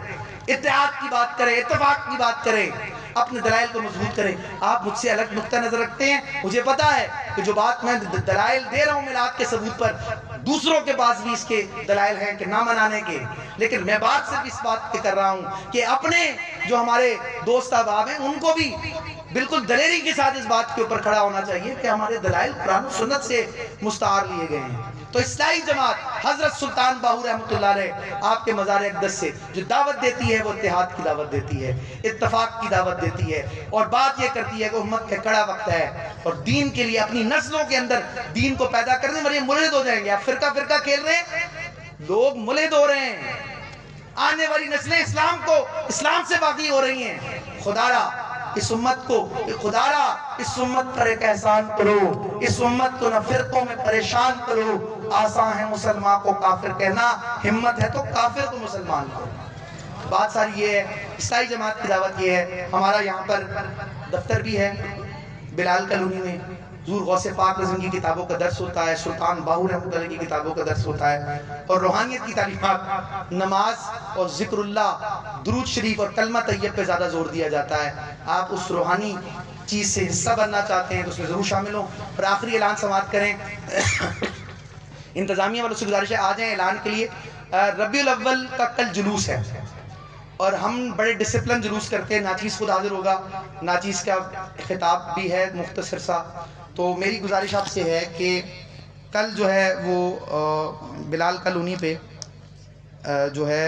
اتحاد کی بات کریں، اتفاق کی بات کریں، اپنے دلائل کو مضبوط کریں۔ آپ مجھ سے الگ نقطہ نظر رکھتے ہیں، مجھے پتا ہے کہ جو بات میں دلائل دے رہا ہوں میلاد کے ثبوت پر، دوسروں کے پاس بھی اس کے دلائل ہیں کہ نہ منانے کے، لیکن میں بات صرف اس بات کے کر رہا ہوں کہ اپنے جو ہمارے دوست احباب ہیں ان کو بھی بالکل دلیری کے ساتھ اس بات کے اوپر کھڑا ہونا چاہیے کہ ہمارے دلائل قرآن و سنت سے مستعار لیے گئے ہیں۔ تو اصلاحی جماعت حضرت سلطان باہو رحمۃ اللہ علیہ آپ کے مزار اقدس سے جو دعوت دیتی ہے وہ اتحاد کی دعوت دیتی ہے، اتفاق کی دعوت دیتی ہے، اور بات یہ کرتی ہے کہ امت کا کڑا وقت ہے اور دین کے لیے اپنی نسلوں کے اندر دین کو پیدا کرنے والے ملحد ہو جائیں گے۔ آپ فرقہ فرقہ کھیل رہے ہیں، لوگ ملحد ہو رہے ہیں، آنے والی نسلیں اسلام سے باقی ہو رہی ہیں۔ خدا را اس امت کو، خدا را اس امت پر ایک احسان کرو، اس امت کو نہ فرقوں میں پریشان کرو۔ آسان ہے مسلمان کو کافر کہنا، ہمت ہے تو کافر کو مسلمان کرو۔ بات ساری یہ ہے، عیسائی جماعت کی دعوت یہ ہے، ہمارا یہاں پر دفتر بھی ہے بلال کالونی میں، حضور غوث پاک رضی کی کتابوں کا درس ہوتا ہے، سلطان باہو رحمۃ اللہ کی کتابوں کا درس ہوتا ہے، اور روحانیت کی تعلیمات، نماز اور ذکر اللہ، درود شریف اور کلمہ طیب پہ زیادہ زور دیا جاتا ہے۔ آپ اس روحانی چیز سے حصہ بننا چاہتے ہیں تو اس میں ضرور شامل ہوں۔ اور آخری اعلان سماعت کریں، انتظامیہ والوں سے گزارش ہے آ جائیں اعلان کے لیے۔ ربیع الاول کا کل جلوس ہے اور ہم بڑے ڈسپلن جلوس کرتے ہیں، ناچیز خود حاضر ہوگا، ناچیز کا خطاب بھی ہے مختصر سا۔ تو میری گزارش آپ سے ہے کہ کل جو ہے وہ بلال کالونی پہ جو ہے